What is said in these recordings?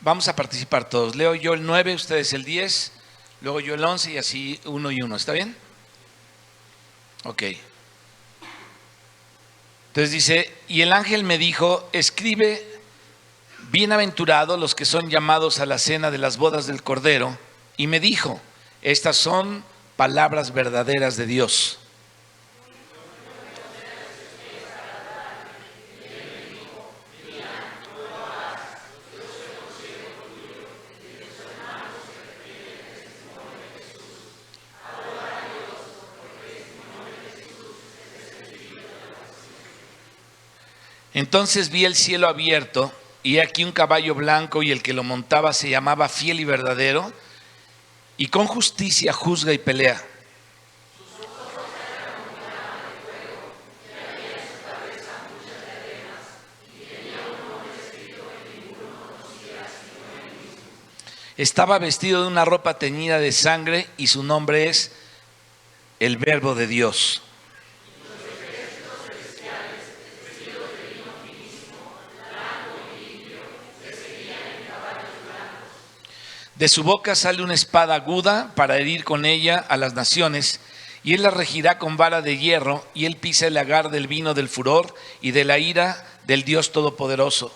Vamos a participar todos. Leo yo el 9, ustedes el 10, luego yo el 11 y así uno y uno. ¿Está bien? Ok. Entonces dice, y el ángel me dijo, escribe, bienaventurados los que son llamados a la cena de las bodas del Cordero. Y me dijo, estas son palabras verdaderas de Dios. Entonces vi el cielo abierto, y aquí un caballo blanco, y el que lo montaba se llamaba Fiel y Verdadero, y con justicia juzga y pelea. Estaba vestido de una ropa teñida de sangre, y su nombre es el Verbo de Dios. De su boca sale una espada aguda para herir con ella a las naciones, y él la regirá con vara de hierro, y él pisa el lagar del vino del furor y de la ira del Dios Todopoderoso.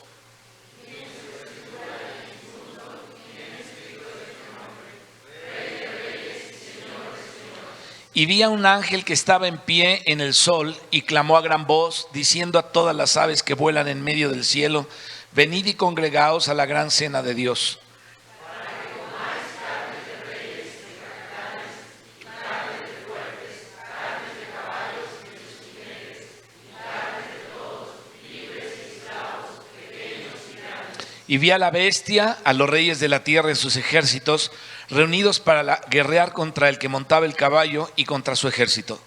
Y vi a un ángel que estaba en pie en el sol y clamó a gran voz, diciendo a todas las aves que vuelan en medio del cielo, venid y congregaos a la gran cena de Dios. Y vi a la bestia, a los reyes de la tierra y sus ejércitos, reunidos para guerrear contra el que montaba el caballo y contra su ejército.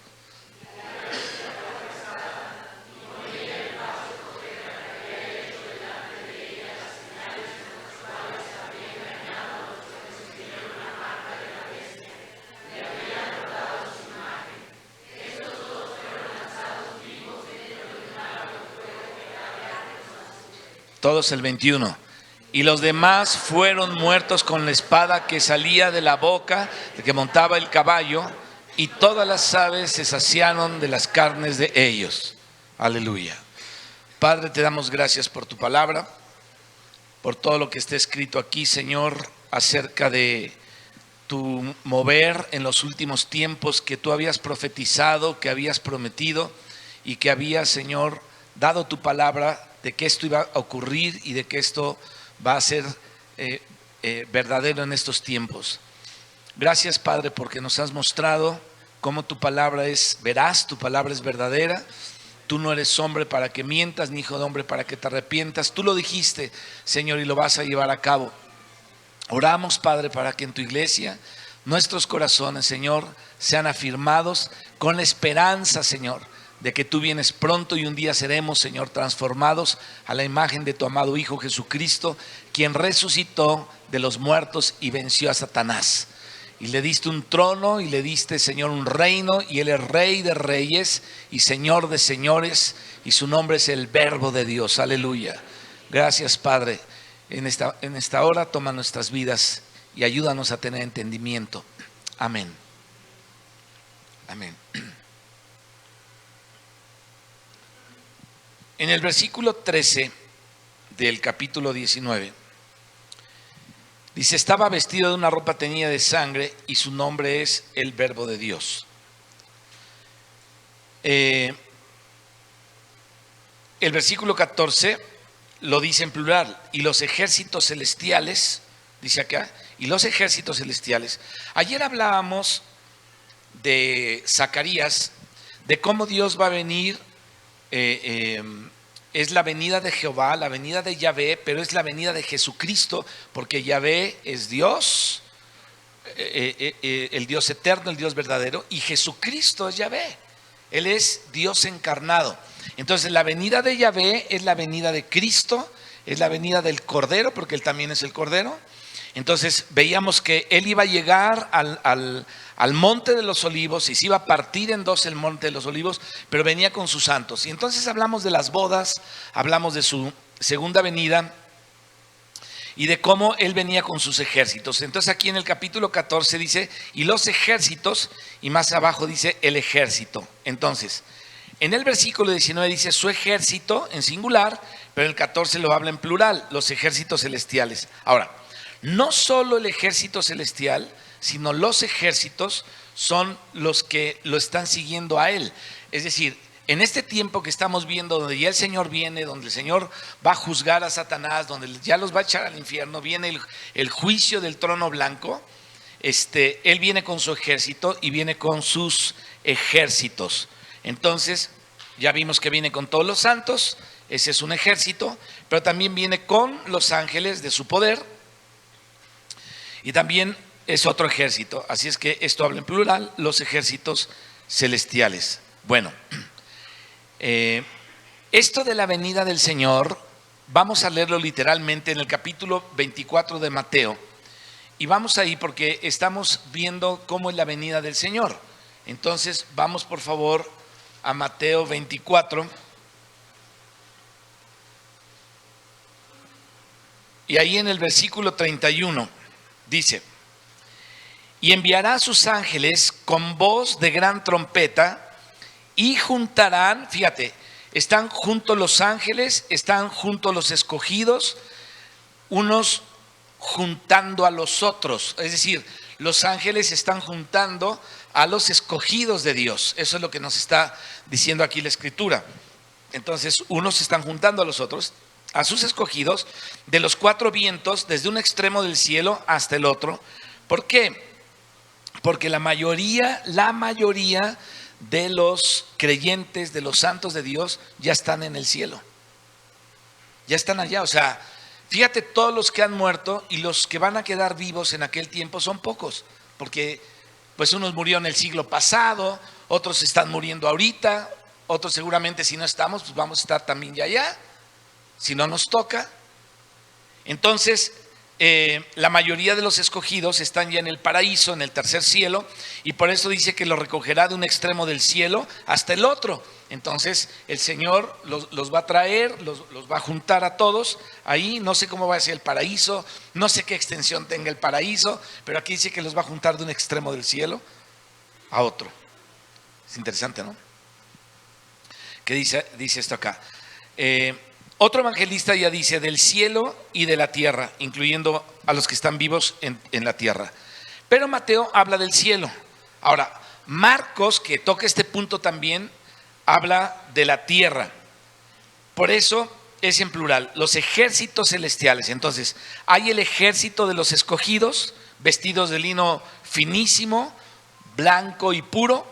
Todos el 21. Y los demás fueron muertos con la espada que salía de la boca de que montaba el caballo, y todas las aves se saciaron de las carnes de ellos. Aleluya. Padre, te damos gracias por tu palabra, por todo lo que está escrito aquí, Señor, acerca de tu mover en los últimos tiempos que tú habías profetizado, que habías prometido y que habías, Señor, dado tu palabra de que esto iba a ocurrir y de que esto va a ser verdadero en estos tiempos. Gracias, Padre, porque nos has mostrado cómo tu palabra es veraz, tu palabra es verdadera. Tú no eres hombre para que mientas, ni hijo de hombre para que te arrepientas. Tú lo dijiste, Señor, y lo vas a llevar a cabo. Oramos, Padre, para que en tu iglesia nuestros corazones, Señor, sean afirmados con la esperanza, Señor, de que tú vienes pronto y un día seremos, Señor, transformados a la imagen de tu amado Hijo Jesucristo, quien resucitó de los muertos y venció a Satanás. Y le diste un trono y le diste, Señor, un reino, y Él es Rey de reyes y Señor de señores, y su nombre es el Verbo de Dios. Aleluya. Gracias, Padre. En esta hora toma nuestras vidas y ayúdanos a tener entendimiento. Amén. Amén. En el versículo 13 del capítulo 19, dice, estaba vestido de una ropa teñida de sangre, y su nombre es el Verbo de Dios. El versículo 14 lo dice en plural, y los ejércitos celestiales, dice acá, y los ejércitos celestiales. Ayer hablábamos de Zacarías, de cómo Dios va a venir. Es la venida de Jehová, la venida de Yahvé, pero es la venida de Jesucristo, porque Yahvé es Dios, el Dios eterno, el Dios verdadero, y Jesucristo es Yahvé. Él es Dios encarnado. Entonces la venida de Yahvé es la venida de Cristo, es la venida del Cordero, porque Él también es el Cordero. Entonces veíamos que Él iba a llegar al monte de los olivos, y se iba a partir en dos el monte de los olivos, pero venía con sus santos. Y entonces hablamos de las bodas, hablamos de su segunda venida, y de cómo él venía con sus ejércitos. Entonces aquí en el capítulo 14 dice, y los ejércitos, y más abajo dice el ejército. Entonces, en el versículo 19 dice su ejército en singular, pero en el 14 lo habla en plural, los ejércitos celestiales. Ahora, no solo el ejército celestial, sino los ejércitos son los que lo están siguiendo a él. Es decir, en este tiempo que estamos viendo, donde ya el Señor viene, donde el Señor va a juzgar a Satanás, donde ya los va a echar al infierno, viene el juicio del trono blanco, él viene con su ejército y viene con sus ejércitos. Entonces, ya vimos que viene con todos los santos, ese es un ejército, pero también viene con los ángeles de su poder y también es otro ejército. Así es que esto habla en plural, los ejércitos celestiales. Bueno, esto de la venida del Señor, vamos a leerlo literalmente en el capítulo 24 de Mateo. Y vamos ahí porque estamos viendo cómo es la venida del Señor. Entonces, vamos por favor a Mateo 24. Y ahí en el versículo 31 dice: y enviará a sus ángeles con voz de gran trompeta y juntarán, fíjate, están juntos los ángeles, están juntos los escogidos, unos juntando a los otros. Es decir, los ángeles están juntando a los escogidos de Dios. Eso es lo que nos está diciendo aquí la Escritura. Entonces, unos están juntando a los otros, a sus escogidos, de los cuatro vientos, desde un extremo del cielo hasta el otro. ¿Por qué? Porque la mayoría de los creyentes, de los santos de Dios, ya están en el cielo. Ya están allá. O sea, fíjate, todos los que han muerto y los que van a quedar vivos en aquel tiempo son pocos. Porque pues unos murieron el siglo pasado, otros están muriendo ahorita, otros seguramente si no estamos, pues vamos a estar también ya allá, si no nos toca. Entonces, la mayoría de los escogidos están ya en el paraíso, en el tercer cielo, y por eso dice que los recogerá de un extremo del cielo hasta el otro. Entonces el Señor los va a traer, los va a juntar a todos ahí. No sé cómo va a ser el paraíso, no sé qué extensión tenga el paraíso, pero aquí dice que los va a juntar de un extremo del cielo a otro. Es interesante, ¿no? ¿Qué dice esto acá? Otro evangelista ya dice del cielo y de la tierra, incluyendo a los que están vivos en la tierra. Pero Mateo habla del cielo. Ahora, Marcos, que toca este punto también, habla de la tierra. Por eso es en plural, los ejércitos celestiales. Entonces, hay el ejército de los escogidos, vestidos de lino finísimo, blanco y puro.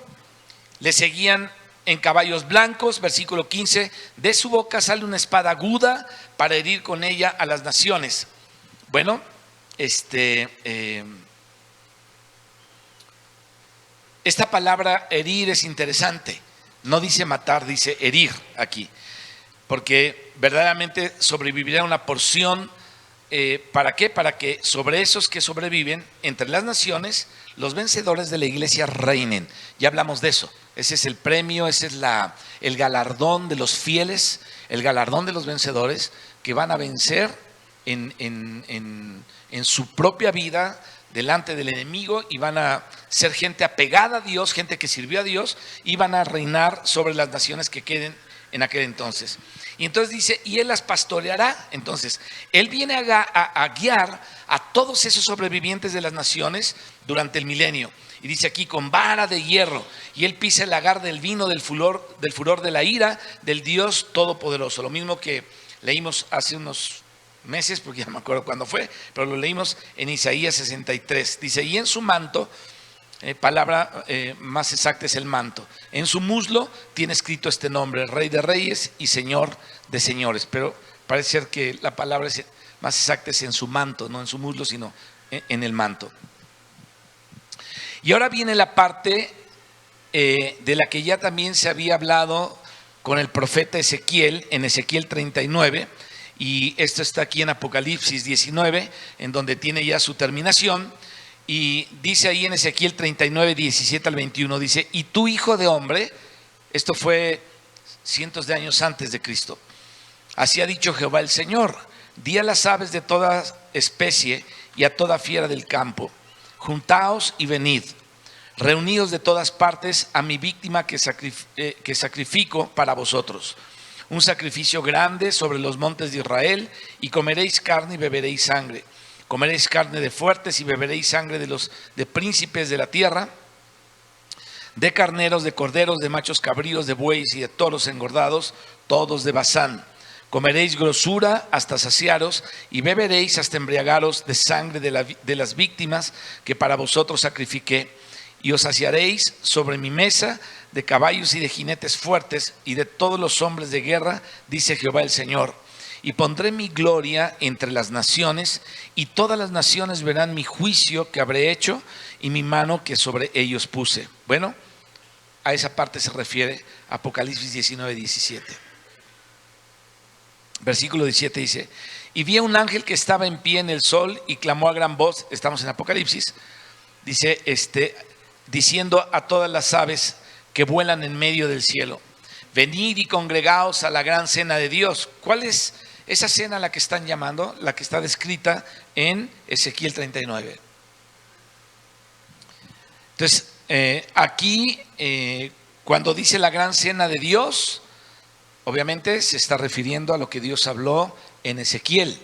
Le seguían en caballos blancos, versículo 15, de su boca sale una espada aguda para herir con ella a las naciones. Bueno, esta palabra herir es interesante. No dice matar, dice herir aquí, porque verdaderamente sobrevivirá una porción. ¿Para qué? Para que sobre esos que sobreviven entre las naciones, los vencedores de la iglesia reinen. Ya hablamos de eso. Ese es el premio, ese es el galardón de los fieles, el galardón de los vencedores que van a vencer en su propia vida delante del enemigo, y van a ser gente apegada a Dios, gente que sirvió a Dios, y van a reinar sobre las naciones que queden en aquel entonces. Y entonces dice, y él las pastoreará. Entonces, él viene a guiar a todos esos sobrevivientes de las naciones durante el milenio. Y dice aquí, con vara de hierro, y él pisa el lagar del vino del furor de la ira del Dios Todopoderoso. Lo mismo que leímos hace unos meses, porque ya no me acuerdo cuándo fue, pero lo leímos en Isaías 63. Dice, y en su manto, palabra más exacta es el manto, en su muslo tiene escrito este nombre: Rey de Reyes y Señor de Señores. Pero parece ser que la palabra más exacta es en su manto, no en su muslo, sino en el manto. Y ahora viene la parte de la que ya también se había hablado con el profeta Ezequiel, en Ezequiel 39, y esto está aquí en Apocalipsis 19, en donde tiene ya su terminación. Y dice ahí en Ezequiel 39, 17 al 21, dice, y tú, hijo de hombre, esto fue cientos de años antes de Cristo, así ha dicho Jehová el Señor, Di a las aves de toda especie y a toda fiera del campo: juntaos y venid, reunidos de todas partes, a mi víctima que sacrifico para vosotros. Un sacrificio grande sobre los montes de Israel, y comeréis carne y beberéis sangre. Comeréis carne de fuertes y beberéis sangre de príncipes de la tierra, de carneros, de corderos, de machos cabríos, de bueyes y de toros engordados, todos de Basán. Comeréis grosura hasta saciaros, y beberéis hasta embriagaros de sangre de las víctimas que para vosotros sacrifiqué. Y os saciaréis sobre mi mesa de caballos y de jinetes fuertes y de todos los hombres de guerra, dice Jehová el Señor. Y pondré mi gloria entre las naciones, y todas las naciones verán mi juicio que habré hecho y mi mano que sobre ellos puse. Bueno, a esa parte se refiere Apocalipsis 19:17. Versículo 17 dice: y vi a un ángel que estaba en pie en el sol y clamó a gran voz. Estamos en Apocalipsis. Dice diciendo a todas las aves que vuelan en medio del cielo: venid y congregaos a la gran cena de Dios. ¿Cuál es esa cena a la que están llamando? La que está descrita en Ezequiel 39. Entonces, aquí cuando dice la gran cena de Dios, obviamente se está refiriendo a lo que Dios habló en Ezequiel,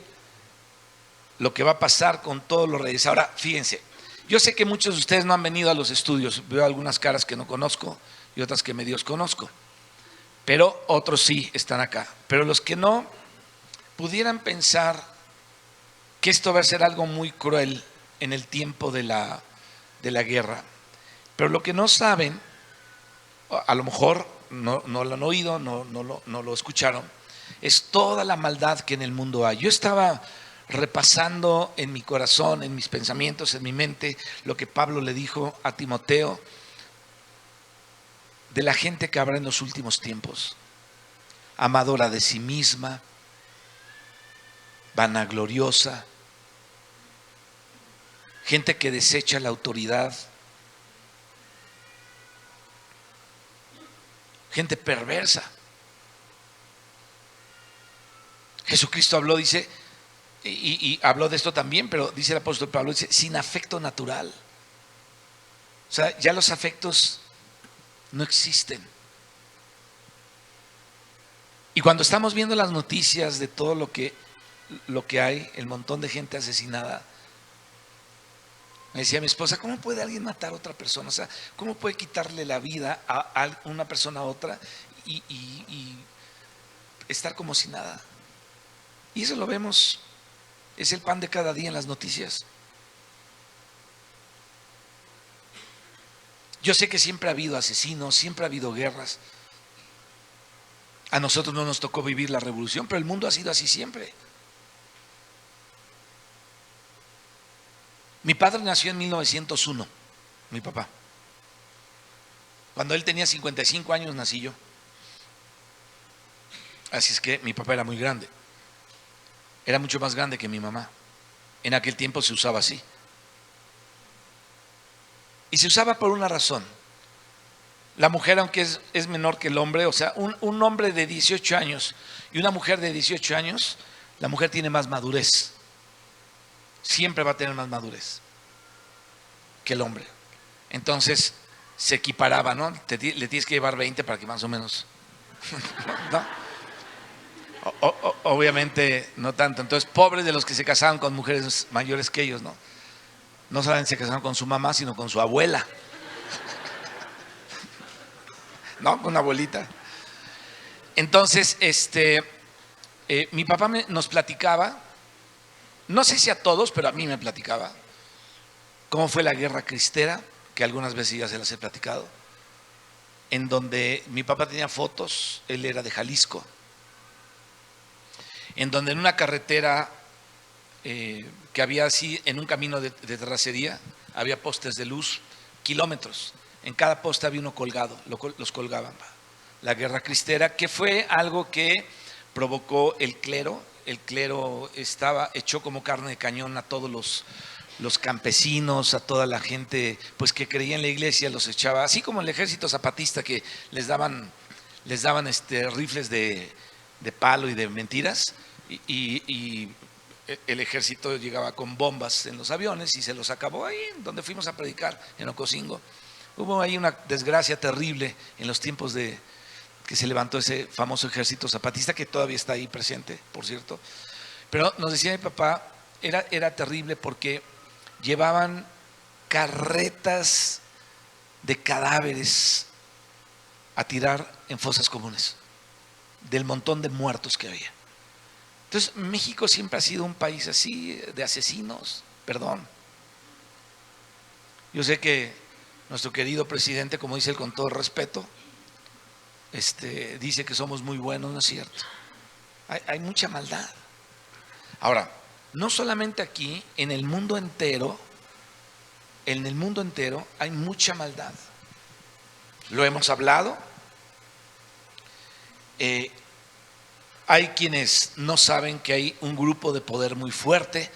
lo que va a pasar con todos los reyes. Ahora, fíjense, yo sé que muchos de ustedes no han venido a los estudios. Veo algunas caras que no conozco y otras que medio conozco, pero otros sí están acá. Pero los que no, pudieran pensar que esto va a ser algo muy cruel en el tiempo de la guerra. Pero lo que no saben, a lo mejor no lo han oído, no lo escucharon, es toda la maldad que en el mundo hay. Yo estaba repasando en mi corazón, en mis pensamientos, en mi mente, lo que Pablo le dijo a Timoteo de la gente que habrá en los últimos tiempos: amadora de sí misma, vanagloriosa, gente que desecha la autoridad, gente perversa. Jesucristo habló, dice, y habló de esto también, pero dice el apóstol Pablo, dice, sin afecto natural. O sea, ya los afectos no existen. Y cuando estamos viendo las noticias de todo lo que hay, el montón de gente asesinada, me decía mi esposa: ¿cómo puede alguien matar a otra persona? O sea, ¿cómo puede quitarle la vida a una persona a otra y estar como si nada? Y eso lo vemos, es el pan de cada día en las noticias. Yo sé que siempre ha habido asesinos, siempre ha habido guerras. A nosotros no nos tocó vivir la revolución, pero el mundo ha sido así siempre. Mi padre nació en 1901, mi papá. Cuando él tenía 55 años nací yo. Así es que mi papá era muy grande. Era mucho más grande que mi mamá. En aquel tiempo se usaba así. Y se usaba por una razón. La mujer, aunque es menor que el hombre, o sea, un hombre de 18 años y una mujer de 18 años, la mujer tiene más madurez. Siempre va a tener más madurez que el hombre. Entonces se equiparaba, ¿no? Le tienes que llevar 20 para que más o menos ¿no? Obviamente no tanto. Entonces, pobres de los que se casaban con mujeres mayores que ellos, ¿no? No solamente se casaron con su mamá, sino con su abuela. ¿No? Con una abuelita. Entonces, mi papá nos platicaba, no sé si a todos, pero a mí me platicaba cómo fue la guerra cristera, que algunas veces ya se las he platicado, en donde mi papá tenía fotos. Él era de Jalisco, en donde en una carretera que había así, en un camino de terracería, había postes de luz, kilómetros. En cada poste había uno colgado, los colgaban. La guerra cristera, que fue algo que provocó el clero. El clero echó como carne de cañón a todos los campesinos, a toda la gente pues que creía en la iglesia, los echaba, así como el ejército zapatista, que les daban rifles de palo y de mentiras, y el ejército llegaba con bombas en los aviones y se los acabó ahí donde fuimos a predicar, en Ocosingo. Hubo ahí una desgracia terrible en los tiempos de que se levantó ese famoso ejército zapatista, que todavía está ahí presente, por cierto. Pero nos decía mi papá, era terrible porque llevaban carretas de cadáveres a tirar en fosas comunes, del montón de muertos que había. Entonces, México siempre ha sido un país así, de asesinos, perdón. Yo sé que nuestro querido presidente, como dice él con todo respeto, dice que somos muy buenos, no es cierto. Hay mucha maldad. Ahora, no solamente aquí, en el mundo entero hay mucha maldad. Lo hemos hablado. Hay quienes no saben que hay un grupo de poder muy fuerte.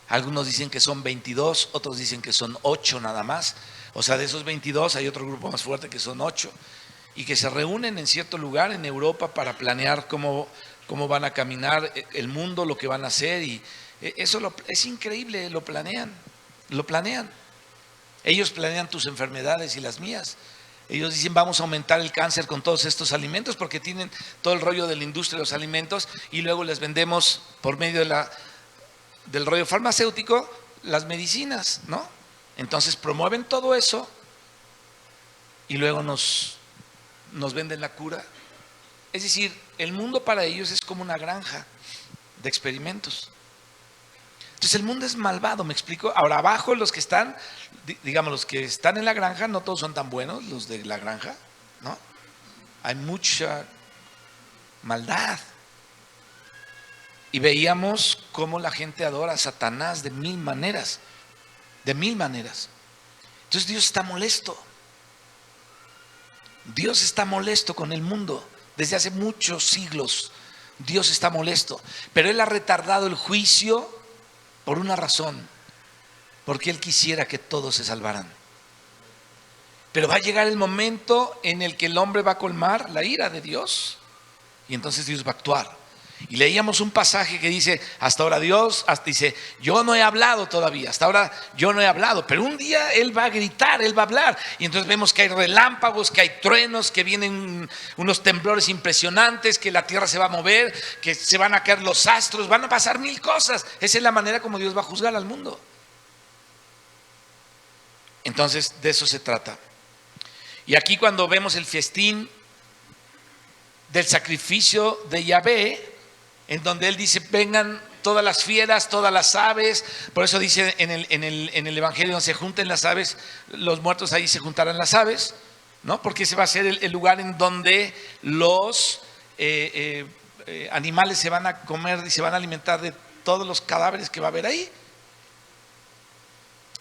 Algunos dicen que son 22, otros dicen que son 8 nada más. O sea, de esos 22 hay otro grupo más fuerte que son 8 y que se reúnen en cierto lugar en Europa para planear cómo van a caminar el mundo, lo que van a hacer, y eso es increíble, lo planean. Ellos planean tus enfermedades y las mías. Ellos dicen vamos a aumentar el cáncer con todos estos alimentos porque tienen todo el rollo de la industria de los alimentos y luego les vendemos por medio del rollo farmacéutico las medicinas, ¿no? Entonces promueven todo eso y luego nos venden la cura. Es decir, el mundo para ellos es como una granja de experimentos. Entonces el mundo es malvado, ¿me explico? Ahora abajo los que están, digamos los que están en la granja, no todos son tan buenos los de la granja, ¿no? Hay mucha maldad. Y veíamos cómo la gente adora a Satanás de mil maneras. Entonces Dios está molesto. Dios está molesto con el mundo desde hace muchos siglos. Dios está molesto, pero Él ha retardado el juicio por una razón, porque Él quisiera que todos se salvaran. Pero va a llegar el momento en el que el hombre va a colmar la ira de Dios y entonces Dios va a actuar. Y leíamos un pasaje que dice, hasta ahora Dios, dice, yo no he hablado todavía, hasta ahora yo no he hablado, pero un día Él va a gritar, Él va a hablar. Y entonces vemos que hay relámpagos, que hay truenos, que vienen unos temblores impresionantes, que la tierra se va a mover, que se van a caer los astros, van a pasar mil cosas. Esa es la manera como Dios va a juzgar al mundo. Entonces de eso se trata. Y aquí cuando vemos el festín del sacrificio de Yahvé, en donde Él dice, vengan todas las fieras, todas las aves. Por eso dice en el Evangelio, donde se junten las aves, los muertos ahí se juntarán las aves, ¿no? Porque ese va a ser el lugar en donde los animales se van a comer y se van a alimentar de todos los cadáveres que va a haber ahí.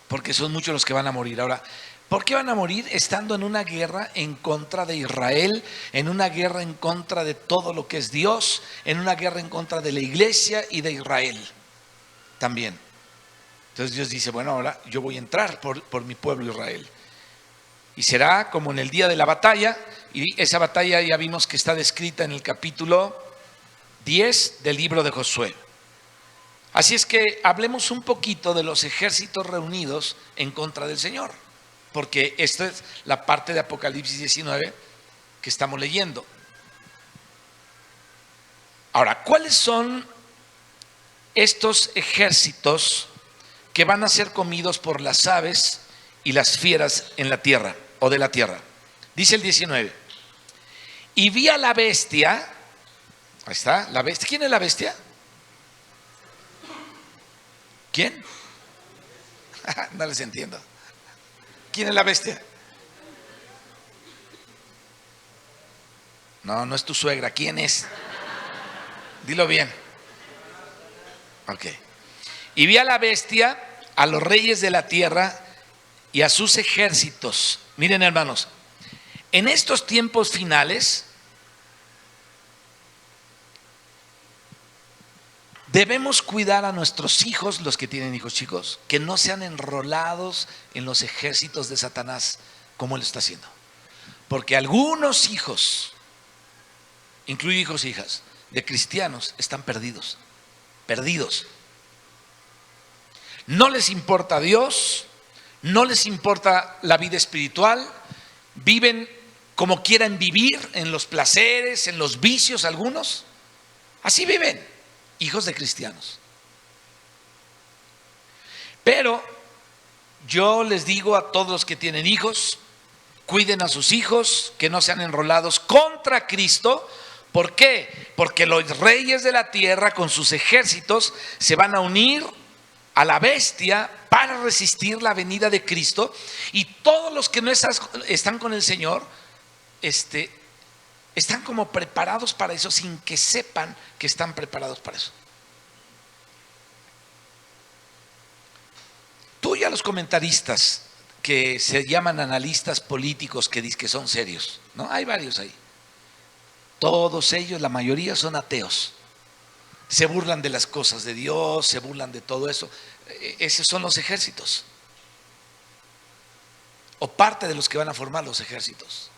Porque son muchos los que van a morir. Ahora, ¿por qué van a morir estando en una guerra en contra de Israel, en una guerra en contra de todo lo que es Dios, en una guerra en contra de la iglesia y de Israel también? Entonces Dios dice, bueno, ahora yo voy a entrar por mi pueblo Israel. Y será como en el día de la batalla, y esa batalla ya vimos que está descrita en el capítulo 10 del libro de Josué. Así es que hablemos un poquito de los ejércitos reunidos en contra del Señor, porque esta es la parte de Apocalipsis 19 que estamos leyendo. Ahora, ¿cuáles son estos ejércitos que van a ser comidos por las aves y las fieras en la tierra o de la tierra? Dice el 19: y vi a la bestia. Ahí está, la bestia. ¿Quién es la bestia? ¿Quién? No les entiendo. ¿Quién es la bestia? No es tu suegra. ¿Quién es? Dilo bien. Ok. Y vi a la bestia, a los reyes de la tierra y a sus ejércitos. Miren, hermanos, en estos tiempos finales debemos cuidar a nuestros hijos, los que tienen hijos chicos, que no sean enrolados en los ejércitos de Satanás, como él está haciendo. Porque algunos hijos, incluye hijos e hijas, de cristianos, están perdidos. perdidos. No les importa Dios, no les importa la vida espiritual, viven como quieran vivir, en los placeres, en los vicios algunos. Así viven, hijos de cristianos. Pero yo les digo a todos los que tienen hijos, cuiden a sus hijos, que no sean enrolados contra Cristo. ¿Por qué? Porque los reyes de la tierra con sus ejércitos se van a unir a la bestia para resistir la venida de Cristo, y todos los que no están con el Señor están como preparados para eso sin que sepan que están preparados para eso. Tú y a los comentaristas que se llaman analistas políticos que dicen que son serios, ¿no? Hay varios ahí. Todos ellos, la mayoría son ateos. Se burlan de las cosas de Dios, se burlan de todo eso. Esos son los ejércitos, o parte de los que van a formar los ejércitos.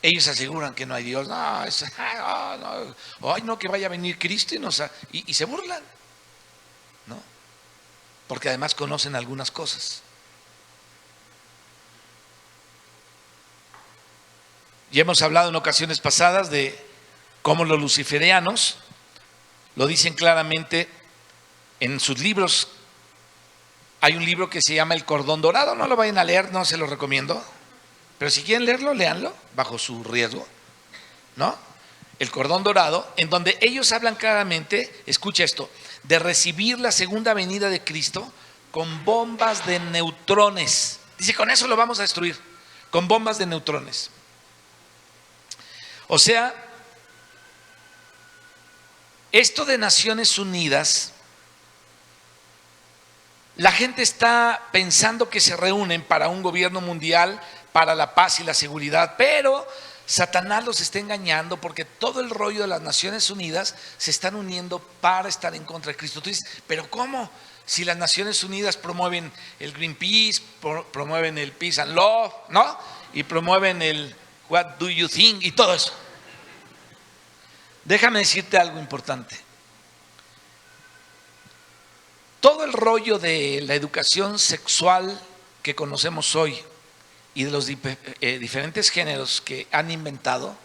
Ellos aseguran que no hay Dios. No, ay, no, que vaya a venir Cristo y se burlan, ¿no? Porque además conocen algunas cosas. Ya hemos hablado en ocasiones pasadas de cómo los luciferianos lo dicen claramente en sus libros. Hay un libro que se llama El Cordón Dorado, no lo vayan a leer, no se lo recomiendo, pero si quieren leerlo, léanlo bajo su riesgo, ¿no? El Cordón Dorado, en donde ellos hablan claramente, escucha esto, de recibir la segunda venida de Cristo con bombas de neutrones. Dice, con eso lo vamos a destruir, con bombas de neutrones. O sea, esto de Naciones Unidas, la gente está pensando que se reúnen para un gobierno mundial, para la paz y la seguridad, pero Satanás los está engañando, porque todo el rollo de las Naciones Unidas se están uniendo para estar en contra de Cristo. Tú dices, pero ¿cómo? Si las Naciones Unidas promueven el Greenpeace, promueven el Peace and Love, ¿no? Y promueven el What do you think y todo eso. Déjame decirte algo importante. Todo el rollo de la educación sexual que conocemos hoy y de los diferentes géneros que han inventado,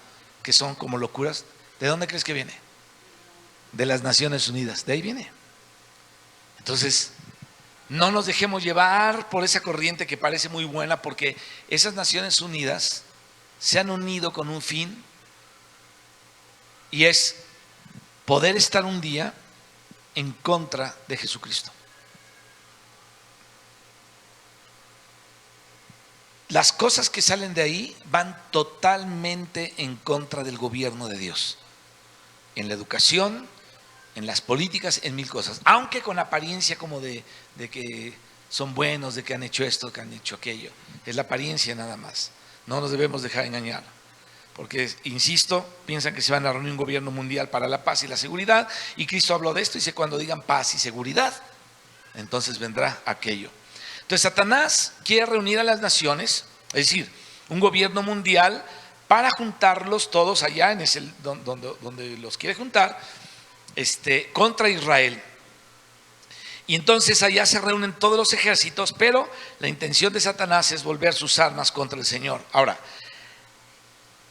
que son como locuras, ¿de dónde crees que viene? De las Naciones Unidas, de ahí viene. Entonces, no nos dejemos llevar por esa corriente que parece muy buena, porque esas Naciones Unidas se han unido con un fin, y es poder estar un día en contra de Jesucristo. Las cosas que salen de ahí van totalmente en contra del gobierno de Dios, en la educación, en las políticas, en mil cosas, aunque con apariencia como de que son buenos, de que han hecho esto, que han hecho aquello. Es la apariencia nada más. No nos debemos dejar engañar, porque, insisto, piensan que se van a reunir un gobierno mundial para la paz y la seguridad, y Cristo habló de esto, dice, cuando digan paz y seguridad, entonces vendrá aquello. Entonces Satanás quiere reunir a las naciones, es decir, un gobierno mundial, para juntarlos todos allá en ese, donde los quiere juntar, contra Israel. Y entonces allá se reúnen todos los ejércitos, pero la intención de Satanás es volver sus armas contra el Señor. Ahora,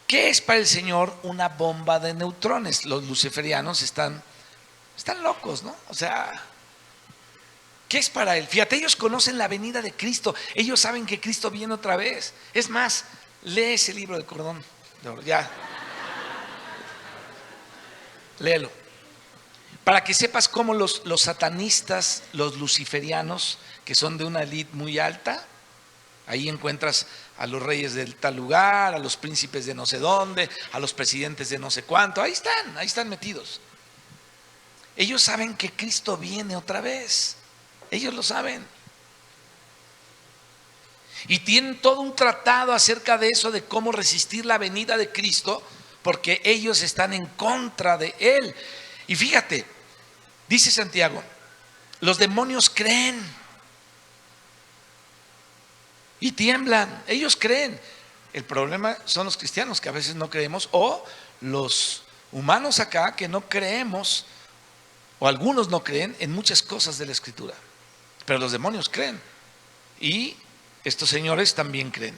¿qué es para el Señor una bomba de neutrones? Los luciferianos están locos, ¿no? O sea, ¿qué es para él? Fíjate, ellos conocen la venida de Cristo, ellos saben que Cristo viene otra vez. Es más, lee ese libro del Cordón de Oro, ya. Léelo. Para que sepas cómo los satanistas, los luciferianos, que son de una élite muy alta, ahí encuentras a los reyes del tal lugar, a los príncipes de no sé dónde, a los presidentes de no sé cuánto, ahí están metidos. Ellos saben que Cristo viene otra vez, ellos lo saben. Y tienen todo un tratado acerca de eso, de cómo resistir la venida de Cristo, porque ellos están en contra de Él. Y fíjate, dice Santiago, los demonios creen y tiemblan, ellos creen. El problema son los cristianos, que a veces no creemos, o los humanos acá que no creemos o algunos no creen en muchas cosas de la Escritura, pero los demonios creen y estos señores también creen.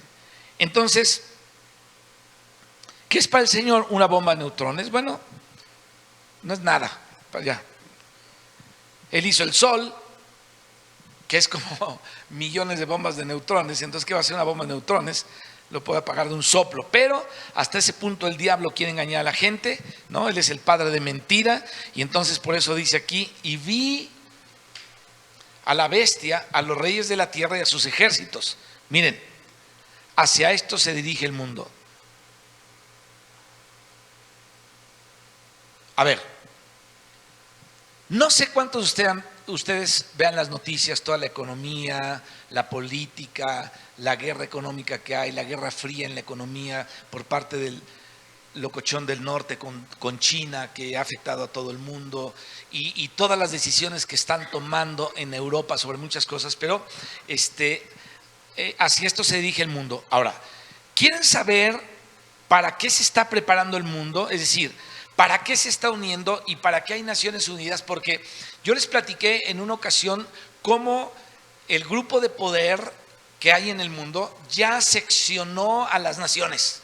Entonces, ¿qué es para el Señor una bomba de neutrones? Bueno, no es nada para allá. Él hizo el Sol, que es como millones de bombas de neutrones. Entonces, ¿qué va a ser una bomba de neutrones? Lo puede apagar de un soplo. Pero hasta ese punto el diablo quiere engañar a la gente, ¿no? Él es el padre de mentira. Y entonces por eso dice aquí: y vi a la bestia, a los reyes de la tierra y a sus ejércitos. Miren, hacia esto se dirige el mundo. A ver, no sé cuántos de ustedes vean las noticias, toda la economía, la política, la guerra económica que hay, la guerra fría en la economía por parte del locochón del norte con China, que ha afectado a todo el mundo, y todas las decisiones que están tomando en Europa sobre muchas cosas, pero hacia esto se dirige el mundo. Ahora, ¿quieren saber para qué se está preparando el mundo? Es decir, ¿para qué se está uniendo y para qué hay Naciones Unidas? Porque yo les platiqué en una ocasión cómo el grupo de poder que hay en el mundo ya seccionó a las naciones.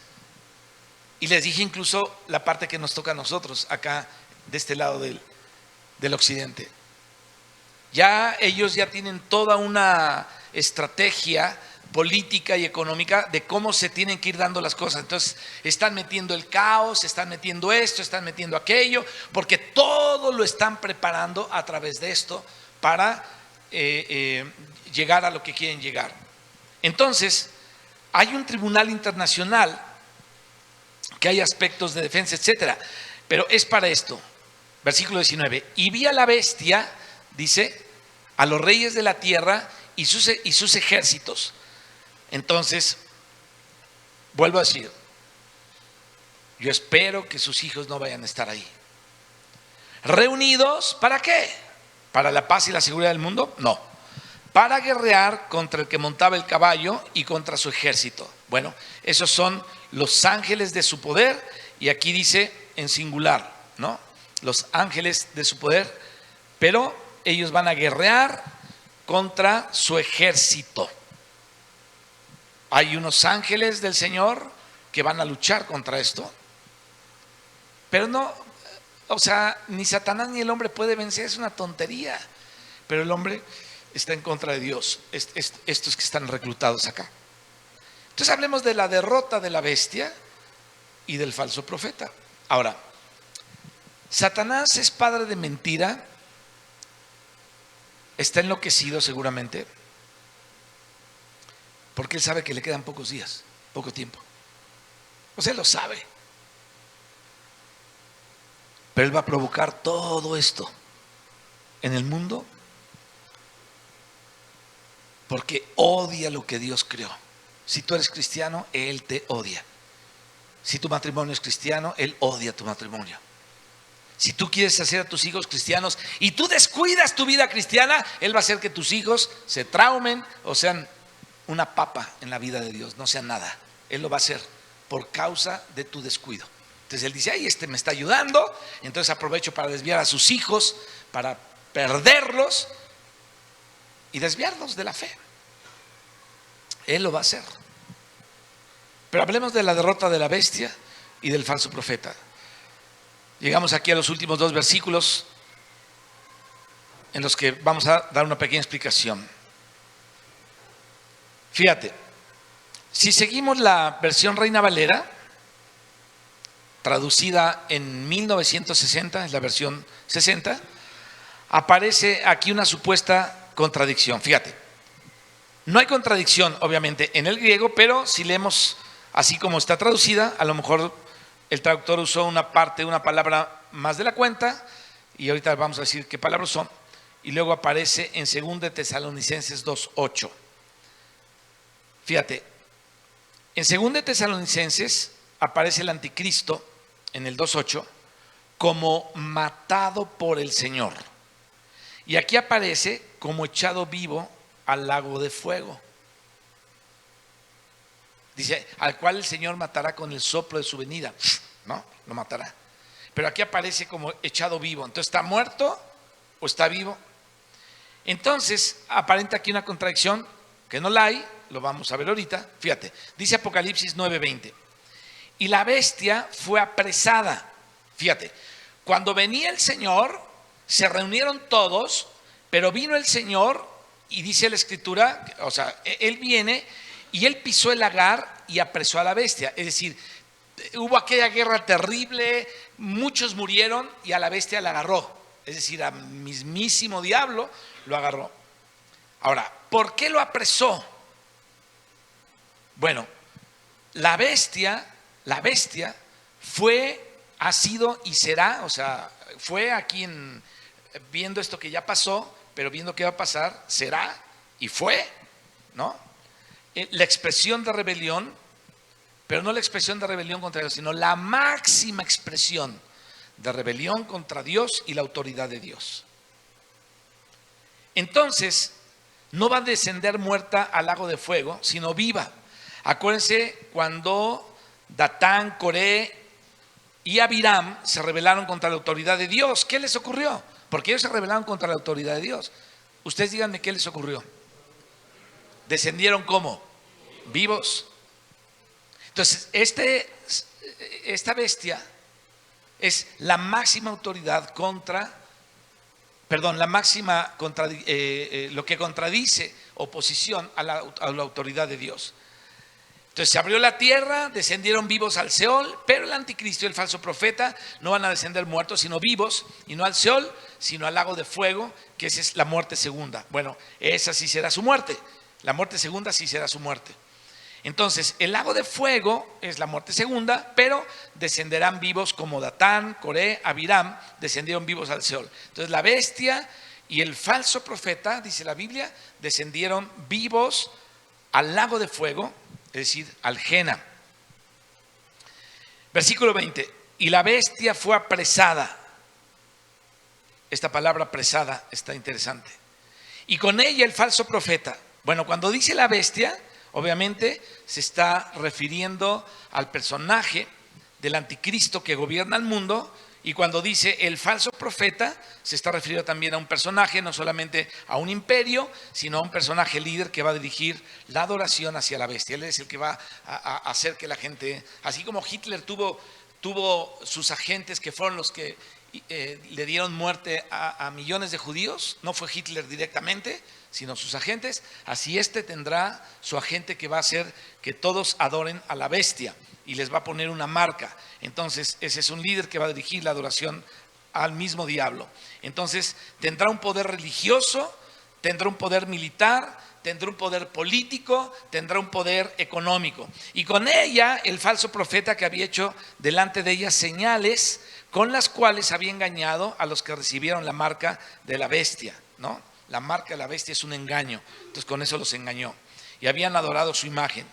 Y les dije incluso la parte que nos toca a nosotros, acá de este lado del occidente. Ya ellos ya tienen toda una estrategia política y económica de cómo se tienen que ir dando las cosas. Entonces están metiendo el caos, están metiendo esto, están metiendo aquello, porque todo lo están preparando a través de esto para llegar a lo que quieren llegar. Entonces hay un tribunal internacional que hay aspectos de defensa, etcétera, pero es para esto. Versículo 19: y vi a la bestia, dice, a los reyes de la tierra y sus ejércitos. Entonces, vuelvo a decir, yo espero que sus hijos no vayan a estar ahí. ¿Reunidos para qué? ¿Para la paz y la seguridad del mundo? No. Para guerrear contra el que montaba el caballo y contra su ejército. Bueno, esos son los ángeles de su poder, y aquí dice en singular, ¿no? Los ángeles de su poder, pero ellos van a guerrear contra su ejército. Hay unos ángeles del Señor que van a luchar contra esto, pero no, o sea, ni Satanás ni el hombre puede vencer, es una tontería, pero el hombre está en contra de Dios, estos que están reclutados acá. Entonces hablemos de la derrota de la bestia y del falso profeta. Ahora, Satanás es padre de mentira, está enloquecido seguramente, porque él sabe que le quedan pocos días, poco tiempo. O sea, él lo sabe. Pero él va a provocar todo esto en el mundo porque odia lo que Dios creó. Si tú eres cristiano, él te odia. Si tu matrimonio es cristiano, él odia tu matrimonio. Si tú quieres hacer a tus hijos cristianos y tú descuidas tu vida cristiana, él va a hacer que tus hijos se traumen o sean una papa en la vida de Dios, no sean nada. Él lo va a hacer por causa de tu descuido. Entonces él dice: ay, me está ayudando, entonces aprovecho para desviar a sus hijos, para perderlos y desviarlos de la fe. Él lo va a hacer. Pero hablemos de la derrota de la bestia y del falso profeta. Llegamos aquí a los últimos dos versículos en los que vamos a dar una pequeña explicación. Fíjate, si seguimos la versión Reina Valera, traducida en 1960, es la versión 60, aparece aquí una supuesta contradicción. Fíjate, no hay contradicción obviamente en el griego, pero si leemos así como está traducida, a lo mejor el traductor usó una parte, una palabra más de la cuenta, y ahorita vamos a decir qué palabras son, y luego aparece en 2 Tesalonicenses 2:8. Fíjate, en 2 Tesalonicenses aparece el anticristo en el 2:8 como matado por el Señor, y aquí aparece como echado vivo al lago de fuego. Dice, al cual el Señor matará con el soplo de su venida. No, lo matará. Pero aquí aparece como echado vivo. Entonces está muerto o está vivo. Entonces aparenta aquí una contradicción que no la hay, lo vamos a ver ahorita. Fíjate, dice Apocalipsis 9:20, y la bestia fue apresada. Fíjate, cuando venía el Señor, se reunieron todos, pero vino el Señor y dice la Escritura, o sea, Él viene y Él pisó el lagar y apresó a la bestia. Es decir, hubo aquella guerra terrible, muchos murieron y a la bestia la agarró. Es decir, al mismísimo diablo lo agarró. Ahora, ¿por qué lo apresó? Bueno, la bestia fue, ha sido y será, o sea, fue aquí viendo esto que ya pasó, pero viendo qué va a pasar, será y fue, ¿no? La expresión de rebelión, pero no la expresión de rebelión contra Dios, sino la máxima expresión de rebelión contra Dios y la autoridad de Dios. Entonces, no va a descender muerta al lago de fuego, sino viva. Acuérdense cuando Datán, Coré y Abiram se rebelaron contra la autoridad de Dios. ¿Qué les ocurrió? Porque ellos se rebelaron contra la autoridad de Dios. Ustedes díganme qué les ocurrió. ¿Descendieron cómo? Vivos. Entonces, esta bestia es la máxima autoridad lo que contradice oposición a la autoridad de Dios. Entonces se abrió la tierra, descendieron vivos al Seol, pero el anticristo y el falso profeta no van a descender muertos, sino vivos, y no al Seol, sino al lago de fuego, que esa es la muerte segunda. Bueno, esa sí será su muerte, la muerte segunda sí será su muerte. Entonces, el lago de fuego es la muerte segunda, pero descenderán vivos como Datán, Coré, Abiram, descendieron vivos al Seol. Entonces, la bestia y el falso profeta, dice la Biblia, descendieron vivos al lago de fuego, es decir, al Jena. Versículo 20, y la bestia fue apresada. Esta palabra apresada está interesante. Y con ella el falso profeta. Bueno, cuando dice la bestia, obviamente se está refiriendo al personaje del anticristo que gobierna el mundo, y cuando dice el falso profeta se está refiriendo también a un personaje, no solamente a un imperio, sino a un personaje líder que va a dirigir la adoración hacia la bestia. Él es el que va a hacer que la gente, así como Hitler tuvo sus agentes que fueron los que le dieron muerte a millones de judíos, no fue Hitler directamente, sino sus agentes, así tendrá su agente que va a hacer que todos adoren a la bestia y les va a poner una marca. Entonces ese es un líder que va a dirigir la adoración al mismo diablo. Entonces tendrá un poder religioso, tendrá un poder militar, tendrá un poder político, tendrá un poder económico. Y con ella el falso profeta que había hecho delante de ella señales con las cuales había engañado a los que recibieron la marca de la bestia, ¿no? La marca de la bestia es un engaño. Entonces con eso los engañó. Y habían adorado su imagen.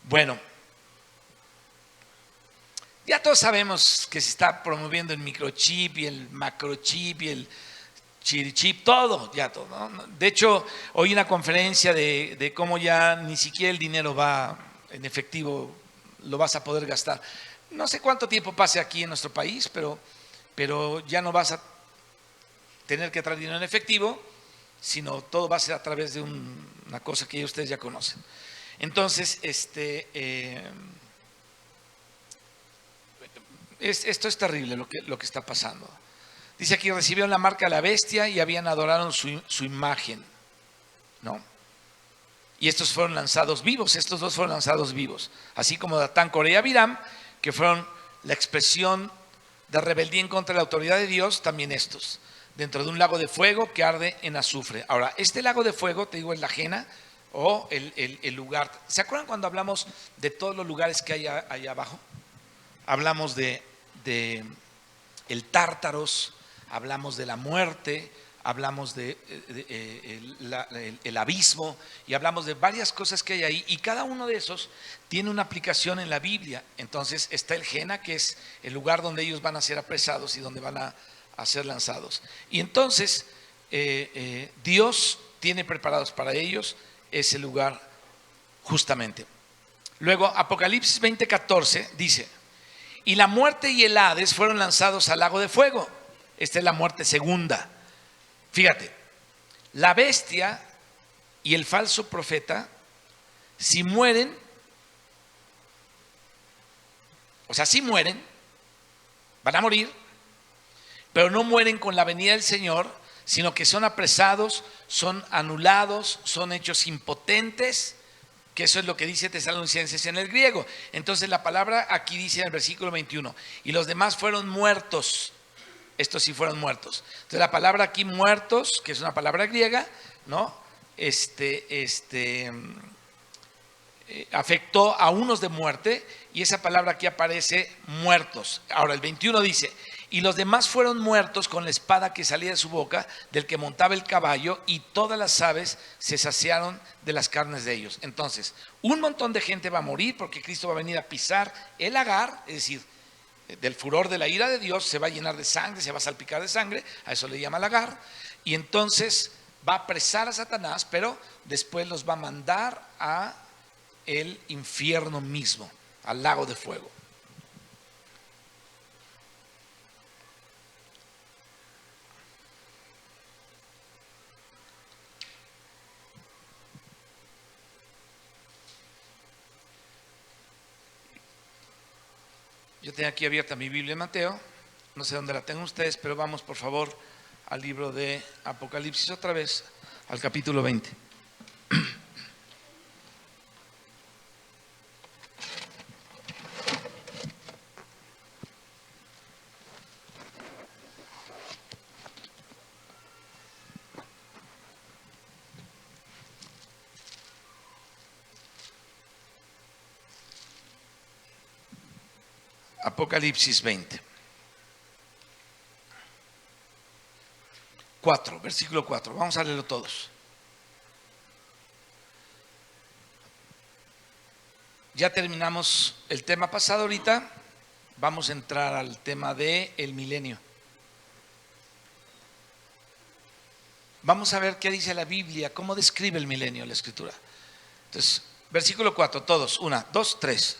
Bueno, ya todos sabemos que se está promoviendo el microchip y el macrochip y el chirichip, todo, ya todo, ¿no? De hecho, hoy una conferencia de cómo ya ni siquiera el dinero va en efectivo, lo vas a poder gastar. No sé cuánto tiempo pase aquí en nuestro país, pero ya no vas a tener que traer dinero en efectivo, sino todo va a ser a través de una cosa que ustedes ya conocen. Entonces, esto es terrible lo que está pasando. Dice aquí, recibieron la marca de la bestia y habían adorado su imagen, ¿no? Y estos fueron lanzados vivos, estos dos fueron lanzados vivos, así como Datán, Coré y Abiram, que fueron la expresión de rebeldía en contra de la autoridad de Dios, también estos, dentro de un lago de fuego que arde en azufre. Ahora, este lago de fuego, te digo, es la Jena o el lugar. ¿Se acuerdan cuando hablamos de todos los lugares que hay allá abajo? Hablamos de el Tártaros, hablamos de la muerte, hablamos de el abismo y hablamos de varias cosas que hay ahí, y cada uno de esos tiene una aplicación en la Biblia. Entonces está el Jena, que es el lugar donde ellos van a ser apresados y donde van a ser lanzados. Y entonces Dios tiene preparados para ellos ese lugar justamente. Luego Apocalipsis 20:14 dice: y la muerte y el Hades fueron lanzados al lago de fuego. Esta es la muerte segunda. Fíjate, la bestia y el falso profeta, si mueren, o sea, si mueren, van a morir, pero no mueren con la venida del Señor, sino que son apresados, son anulados, son hechos impotentes, que eso es lo que dice Tesalonicenses en el griego. Entonces la palabra aquí dice en el versículo 21, y los demás fueron muertos. Estos sí fueron muertos. Entonces la palabra aquí muertos, que es una palabra griega, ¿no? Afectó a unos de muerte, y esa palabra aquí aparece muertos. Ahora el 21 dice, y los demás fueron muertos con la espada que salía de su boca, del que montaba el caballo, y todas las aves se saciaron de las carnes de ellos. Entonces, un montón de gente va a morir porque Cristo va a venir a pisar el lagar, es decir, del furor de la ira de Dios, se va a llenar de sangre, se va a salpicar de sangre, a eso le llama lagar, y entonces va a apresar a Satanás, pero después los va a mandar a el infierno mismo, al lago de fuego. Yo tengo aquí abierta mi Biblia en Mateo, no sé dónde la tengan ustedes, pero vamos por favor al libro de Apocalipsis otra vez, al capítulo 20. Apocalipsis 20. 4, versículo 4. Vamos a leerlo todos. Ya terminamos el tema pasado ahorita. Vamos a entrar al tema del milenio. Vamos a ver qué dice la Biblia, cómo describe el milenio la Escritura. Entonces, versículo 4, todos. 1, 2, 3.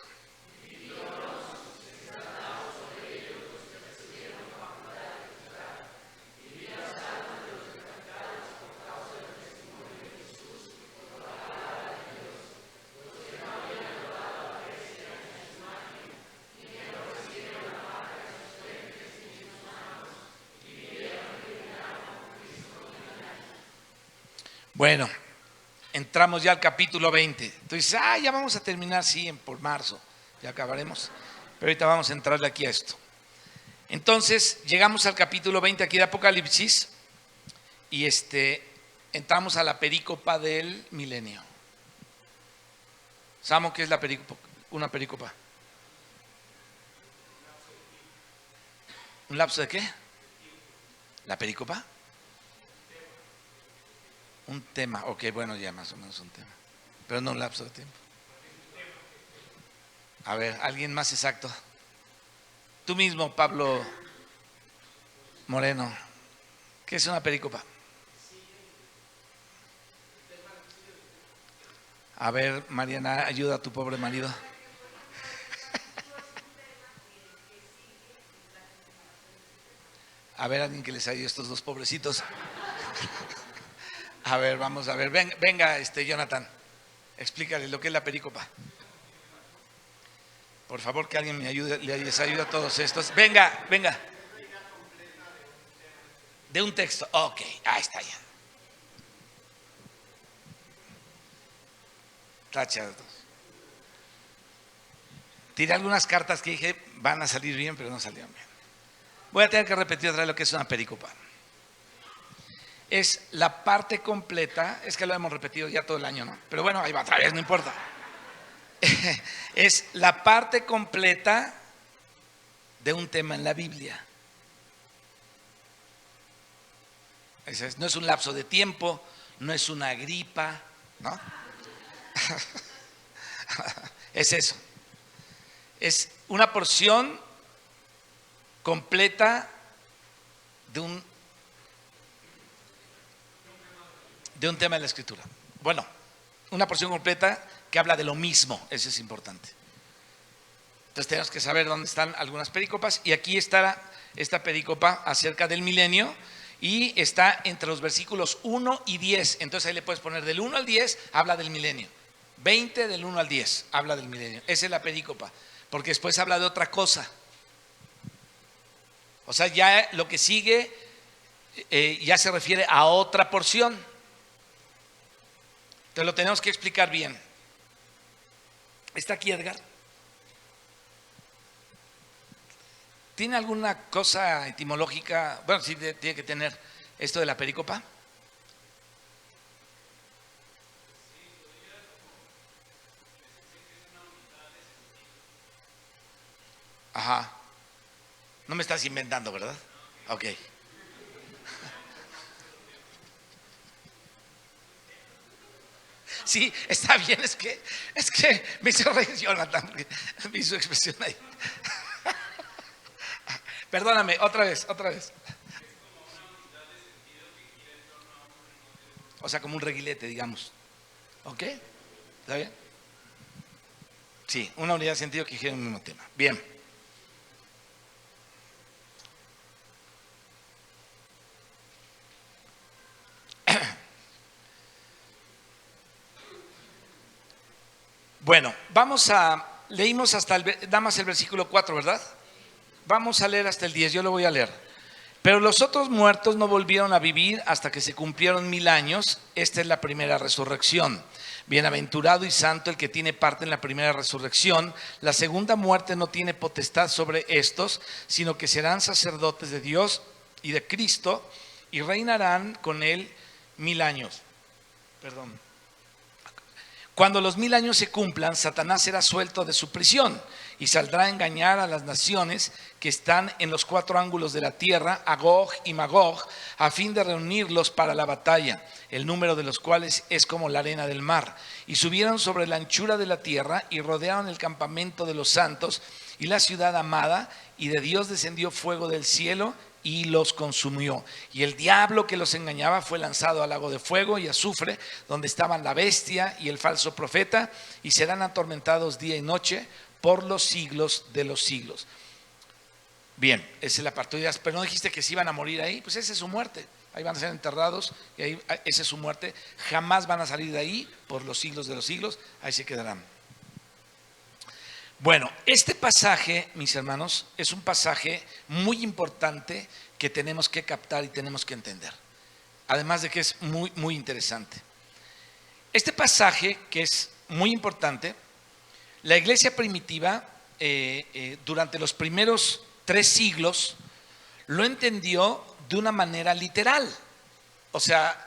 Bueno, entramos ya al capítulo 20. Entonces, ya vamos a terminar, sí, por marzo, ya acabaremos. Pero ahorita vamos a entrarle aquí a esto. Entonces, llegamos al capítulo 20 aquí de Apocalipsis y entramos a la perícopa del milenio. ¿Sabemos qué es la perícopa? Una perícopa. ¿Un lapso de qué? ¿La perícopa? Un tema, ok, bueno, ya más o menos un tema, pero no un lapso de tiempo. A ver, alguien más exacto. Tú mismo, Pablo Moreno, ¿qué es una perícopa? A ver, Mariana, ayuda a tu pobre marido. A ver, alguien que les ayude a estos dos pobrecitos. A ver, vamos a ver. Venga, Jonathan, explícale lo que es la perícopa. Por favor, que alguien me ayude, les ayude a todos estos. Venga. De un texto. Ok, ahí está ya. Tachados. Tiré algunas cartas que dije van a salir bien, pero no salieron bien. Voy a tener que repetir otra vez lo que es una perícopa. Es la parte completa, es que lo hemos repetido ya todo el año, ¿no? Pero bueno, ahí va otra vez, no importa. Es la parte completa de un tema en la Biblia. No es un lapso de tiempo, no es una gripa, ¿no? Es eso. Es una porción completa de un tema de la Escritura. Bueno, una porción completa que habla de lo mismo, eso es importante. Entonces tenemos que saber dónde están algunas perícopas, y aquí está esta perícopa acerca del milenio, y está entre los versículos 1 y 10. Entonces ahí le puedes poner del 1 al 10, habla del milenio. 20 del 1 al 10, habla del milenio. Esa es la perícopa, porque después habla de otra cosa. O sea, ya lo que sigue ya se refiere a otra porción. Entonces lo tenemos que explicar bien. ¿Está aquí Edgar? ¿Tiene alguna cosa etimológica? Bueno, sí tiene que tener esto de la perícopa. Ajá. No me estás inventando, ¿verdad? Ok. Sí, está bien, es que me hizo reír Jonathan, porque vi su expresión ahí. Perdóname, otra vez. O sea, como un reguilete, digamos. ¿Ok? ¿Está bien? Sí, una unidad de sentido que gira en el mismo tema. Bien. Bueno, leímos hasta nada más el versículo 4, ¿verdad? Vamos a leer hasta el 10, yo lo voy a leer. Pero los otros muertos no volvieron a vivir hasta que se cumplieron 1000 años. Esta es la primera resurrección. Bienaventurado y santo el que tiene parte en la primera resurrección. La segunda muerte no tiene potestad sobre estos, sino que serán sacerdotes de Dios y de Cristo y reinarán con él 1000 años. Perdón. Cuando los 1000 años se cumplan, Satanás será suelto de su prisión y saldrá a engañar a las naciones que están en los 4 ángulos de la tierra, a Gog y Magog, a fin de reunirlos para la batalla, el número de los cuales es como la arena del mar. Y subieron sobre la anchura de la tierra y rodearon el campamento de los santos y la ciudad amada, y de Dios descendió fuego del cielo y los consumió. Y el diablo que los engañaba fue lanzado al lago de fuego y azufre, donde estaban la bestia y el falso profeta, y serán atormentados día y noche por los siglos de los siglos. Bien, esa es la parte. Pero no dijiste que se iban a morir ahí. Pues esa es su muerte. Ahí van a ser enterrados y ahí, esa es su muerte. Jamás van a salir de ahí por los siglos de los siglos. Ahí se quedarán. Bueno, este pasaje, mis hermanos, es un pasaje muy importante que tenemos que captar y tenemos que entender. Además de que es muy, muy interesante. Este pasaje, que es muy importante, la iglesia primitiva, durante los primeros 3 siglos, lo entendió de una manera literal. O sea,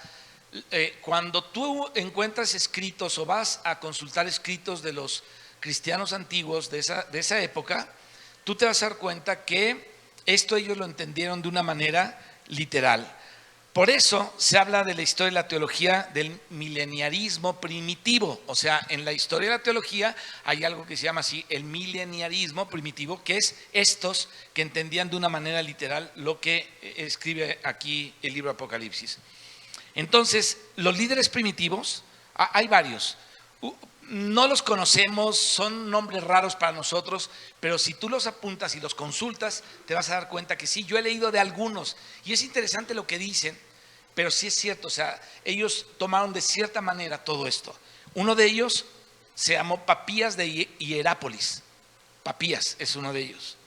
cuando tú encuentras escritos o vas a consultar escritos de los cristianos antiguos de esa época, tú te vas a dar cuenta que esto ellos lo entendieron de una manera literal. Por eso se habla de la historia de la teología del mileniarismo primitivo. O sea, en la historia de la teología hay algo que se llama así el mileniarismo primitivo, que es estos que entendían de una manera literal lo que escribe aquí el libro Apocalipsis. Entonces, los líderes primitivos, hay varios. No los conocemos, son nombres raros para nosotros, pero si tú los apuntas y los consultas, te vas a dar cuenta que sí, yo he leído de algunos y es interesante lo que dicen, pero sí es cierto, o sea, ellos tomaron de cierta manera todo esto. Uno de ellos se llamó Papías de Hierápolis. Papías es uno de ellos.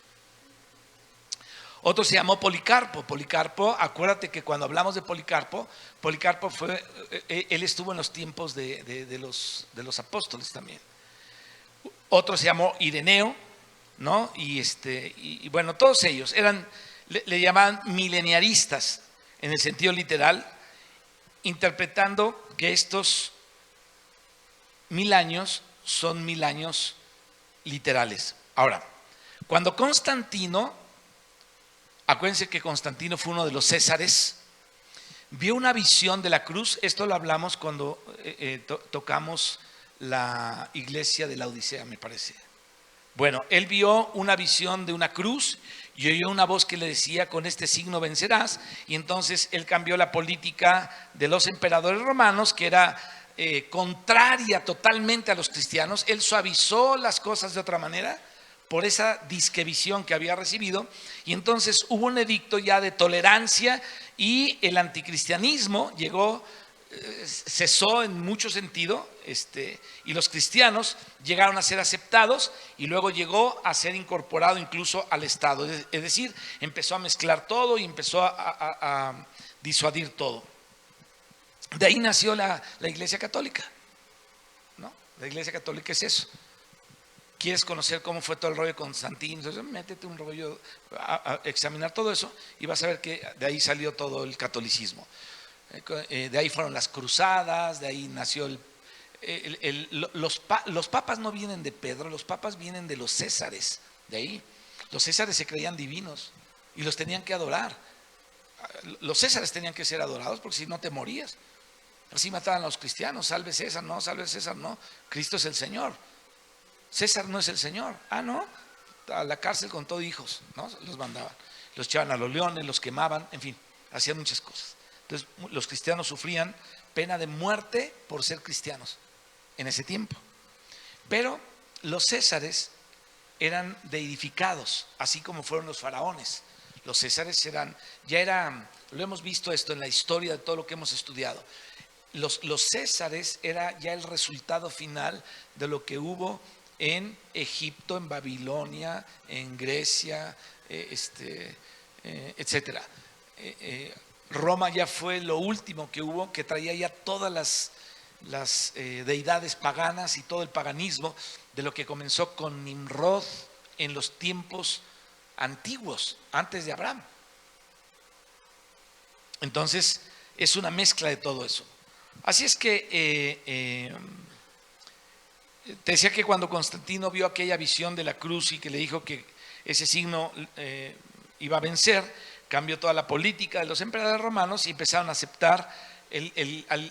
Otro se llamó Policarpo. Policarpo, acuérdate que cuando hablamos de Policarpo fue, él estuvo en los tiempos de los apóstoles también. Otro se llamó Ireneo, ¿no? Y bueno, todos ellos le llamaban mileniaristas en el sentido literal, interpretando que estos 1000 años son 1000 años literales. Ahora, cuando Constantino, acuérdense que Constantino fue uno de los césares, vio una visión de la cruz. Esto lo hablamos cuando tocamos la iglesia de la Odisea, me parece. Bueno, él vio una visión de una cruz y oyó una voz que le decía: con este signo vencerás. Y entonces él cambió la política de los emperadores romanos, que era contraria totalmente a los cristianos. Él suavizó las cosas de otra manera por esa disquevisión que había recibido, y entonces hubo un edicto ya de tolerancia Y el anticristianismo llegó, cesó en mucho sentido, y los cristianos llegaron a ser aceptados y luego llegó a ser incorporado incluso al Estado. Es decir, empezó a mezclar todo y empezó a disuadir todo. De ahí nació la Iglesia Católica, ¿no? La Iglesia Católica es eso. ¿Quieres conocer cómo fue todo el rollo de Constantino? Entonces, métete un rollo a examinar todo eso y vas a ver que de ahí salió todo el catolicismo. De ahí fueron las cruzadas, de ahí nació los papas no vienen de Pedro, los papas vienen de los césares. De ahí los césares se creían divinos y los tenían que adorar. Los césares tenían que ser adorados porque si no te morías. Así mataban a los cristianos: salve César, no, salve César, no, Cristo es el Señor, César no es el Señor. Ah, no, a la cárcel con todo hijos, ¿no? Los mandaban, los echaban a los leones, los quemaban, en fin, hacían muchas cosas. Entonces los cristianos sufrían pena de muerte por ser cristianos en ese tiempo. Pero los césares eran deidificados, así como fueron los faraones. Los césares lo hemos visto esto en la historia de todo lo que hemos estudiado. Los césares era ya el resultado final de lo que hubo en Egipto, en Babilonia, en Grecia, etcétera. Roma ya fue lo último que hubo, que traía ya todas las deidades paganas y todo el paganismo de lo que comenzó con Nimrod en los tiempos antiguos, antes de Abraham. Entonces es una mezcla de todo eso. Así es que te decía que cuando Constantino vio aquella visión de la cruz y que le dijo que ese signo iba a vencer, cambió toda la política de los emperadores romanos y empezaron a aceptar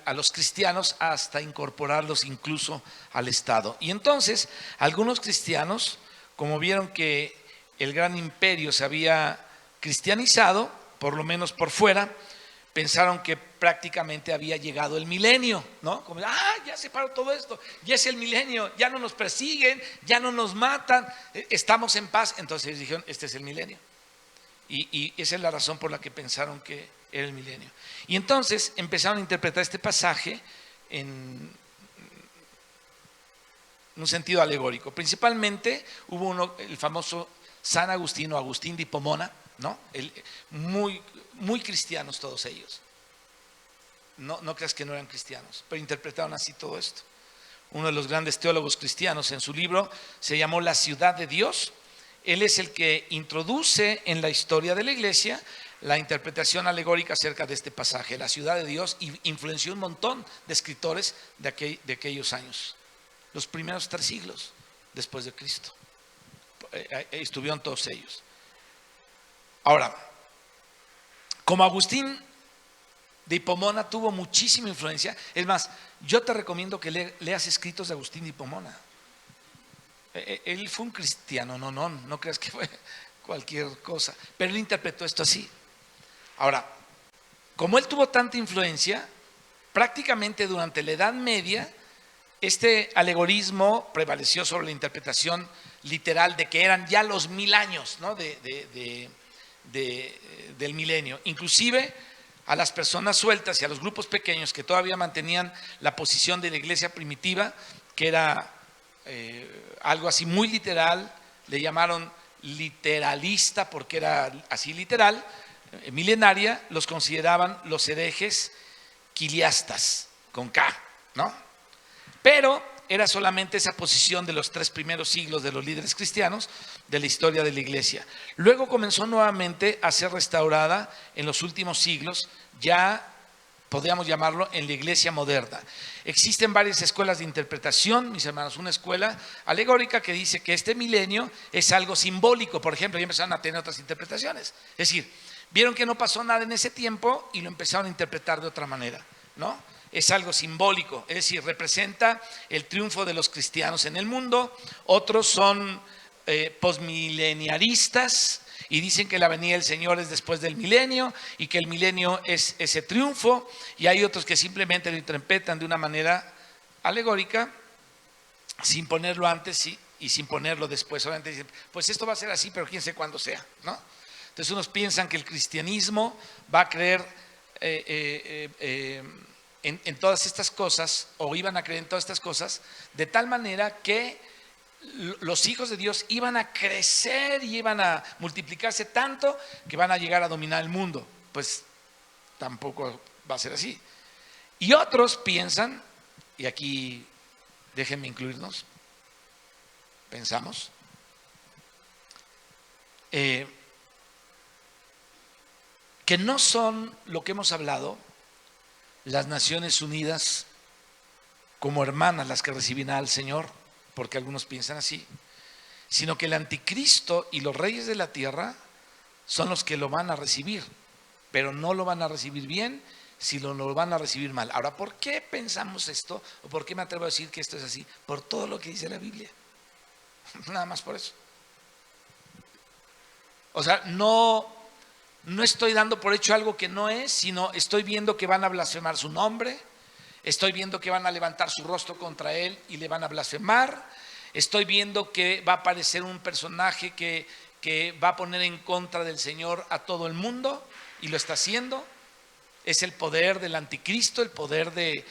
a los cristianos hasta incorporarlos incluso al Estado. Y entonces algunos cristianos, como vieron que el gran imperio se había cristianizado, por lo menos por fuera, pensaron que prácticamente había llegado el milenio, ¿no? Como, ya se paró todo esto, ya es el milenio, ya no nos persiguen, ya no nos matan, estamos en paz. Entonces dijeron, este es el milenio. Y esa es la razón por la que pensaron que era el milenio. Y entonces empezaron a interpretar este pasaje en un sentido alegórico. Principalmente hubo el famoso San Agustín o Agustín de Hipomona, ¿no? Muy cristianos todos ellos. No creas que no eran cristianos, pero interpretaron así todo esto. Uno de los grandes teólogos cristianos, en su libro se llamó La ciudad de Dios. Él es el que introduce en la historia de la iglesia la interpretación alegórica acerca de este pasaje, la ciudad de Dios, y influenció un montón de escritores de aquellos años, los primeros 3 siglos después de Cristo. Estuvieron todos ellos. Ahora, como Agustín de Hipomona tuvo muchísima influencia, es más, yo te recomiendo que leas escritos de Agustín de Hipomona. Él fue un cristiano, no creas que fue cualquier cosa, pero él interpretó esto así. Ahora, como él tuvo tanta influencia, prácticamente durante la Edad Media, este alegorismo prevaleció sobre la interpretación literal de que eran ya los 1000 años, ¿no? del milenio. Inclusive a las personas sueltas y a los grupos pequeños que todavía mantenían la posición de la iglesia primitiva, que era algo así muy literal, le llamaron literalista porque era así literal, milenaria, los consideraban los herejes quiliastas, con K, ¿no? Pero era solamente esa posición de los 3 primeros siglos de los líderes cristianos de la historia de la iglesia. Luego comenzó nuevamente a ser restaurada en los últimos siglos, ya podríamos llamarlo en la iglesia moderna. Existen varias escuelas de interpretación, mis hermanos. Una escuela alegórica que dice que este milenio es algo simbólico, por ejemplo, y empezaron a tener otras interpretaciones. Es decir, vieron que no pasó nada en ese tiempo y lo empezaron a interpretar de otra manera, ¿no? Es algo simbólico, es decir, representa el triunfo de los cristianos en el mundo. Otros son posmileniaristas y dicen que la venida del Señor es después del milenio y que el milenio es ese triunfo, y hay otros que simplemente lo interpretan de una manera alegórica, sin ponerlo antes y sin ponerlo después. Solamente dicen, pues esto va a ser así, pero quién sabe cuándo sea, ¿no? Entonces unos piensan que el cristianismo va a creer en todas estas cosas, o iban a creer en todas estas cosas, de tal manera que los hijos de Dios iban a crecer y iban a multiplicarse tanto que van a llegar a dominar el mundo. Pues tampoco va a ser así. Y otros piensan, y aquí déjenme incluirnos, pensamos, que no son lo que hemos hablado las Naciones Unidas como hermanas las que reciben al Señor, porque algunos piensan así, sino que el anticristo y los reyes de la tierra son los que lo van a recibir, pero no lo van a recibir bien, sino lo van a recibir mal. Ahora, ¿por qué pensamos esto? ¿O por qué me atrevo a decir que esto es así? Por todo lo que dice la Biblia. Nada más por eso. O sea, no estoy dando por hecho algo que no es, sino estoy viendo que van a blasfemar su nombre, estoy viendo que van a levantar su rostro contra él y le van a blasfemar, estoy viendo que va a aparecer un personaje que va a poner en contra del Señor a todo el mundo, y lo está haciendo. Es el poder del anticristo, el poder del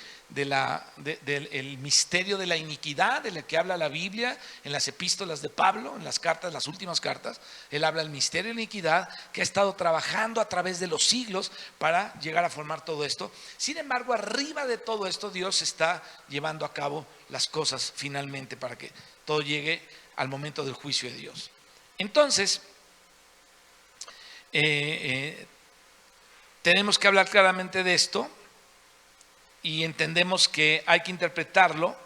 misterio de la iniquidad de la que habla la Biblia en las epístolas de Pablo, en las cartas, las últimas cartas. Él habla del misterio de la iniquidad que ha estado trabajando a través de los siglos para llegar a formar todo esto. Sin embargo, arriba de todo esto, Dios está llevando a cabo las cosas finalmente para que todo llegue al momento del juicio de Dios. Entonces, tenemos que hablar claramente de esto y entendemos que hay que interpretarlo,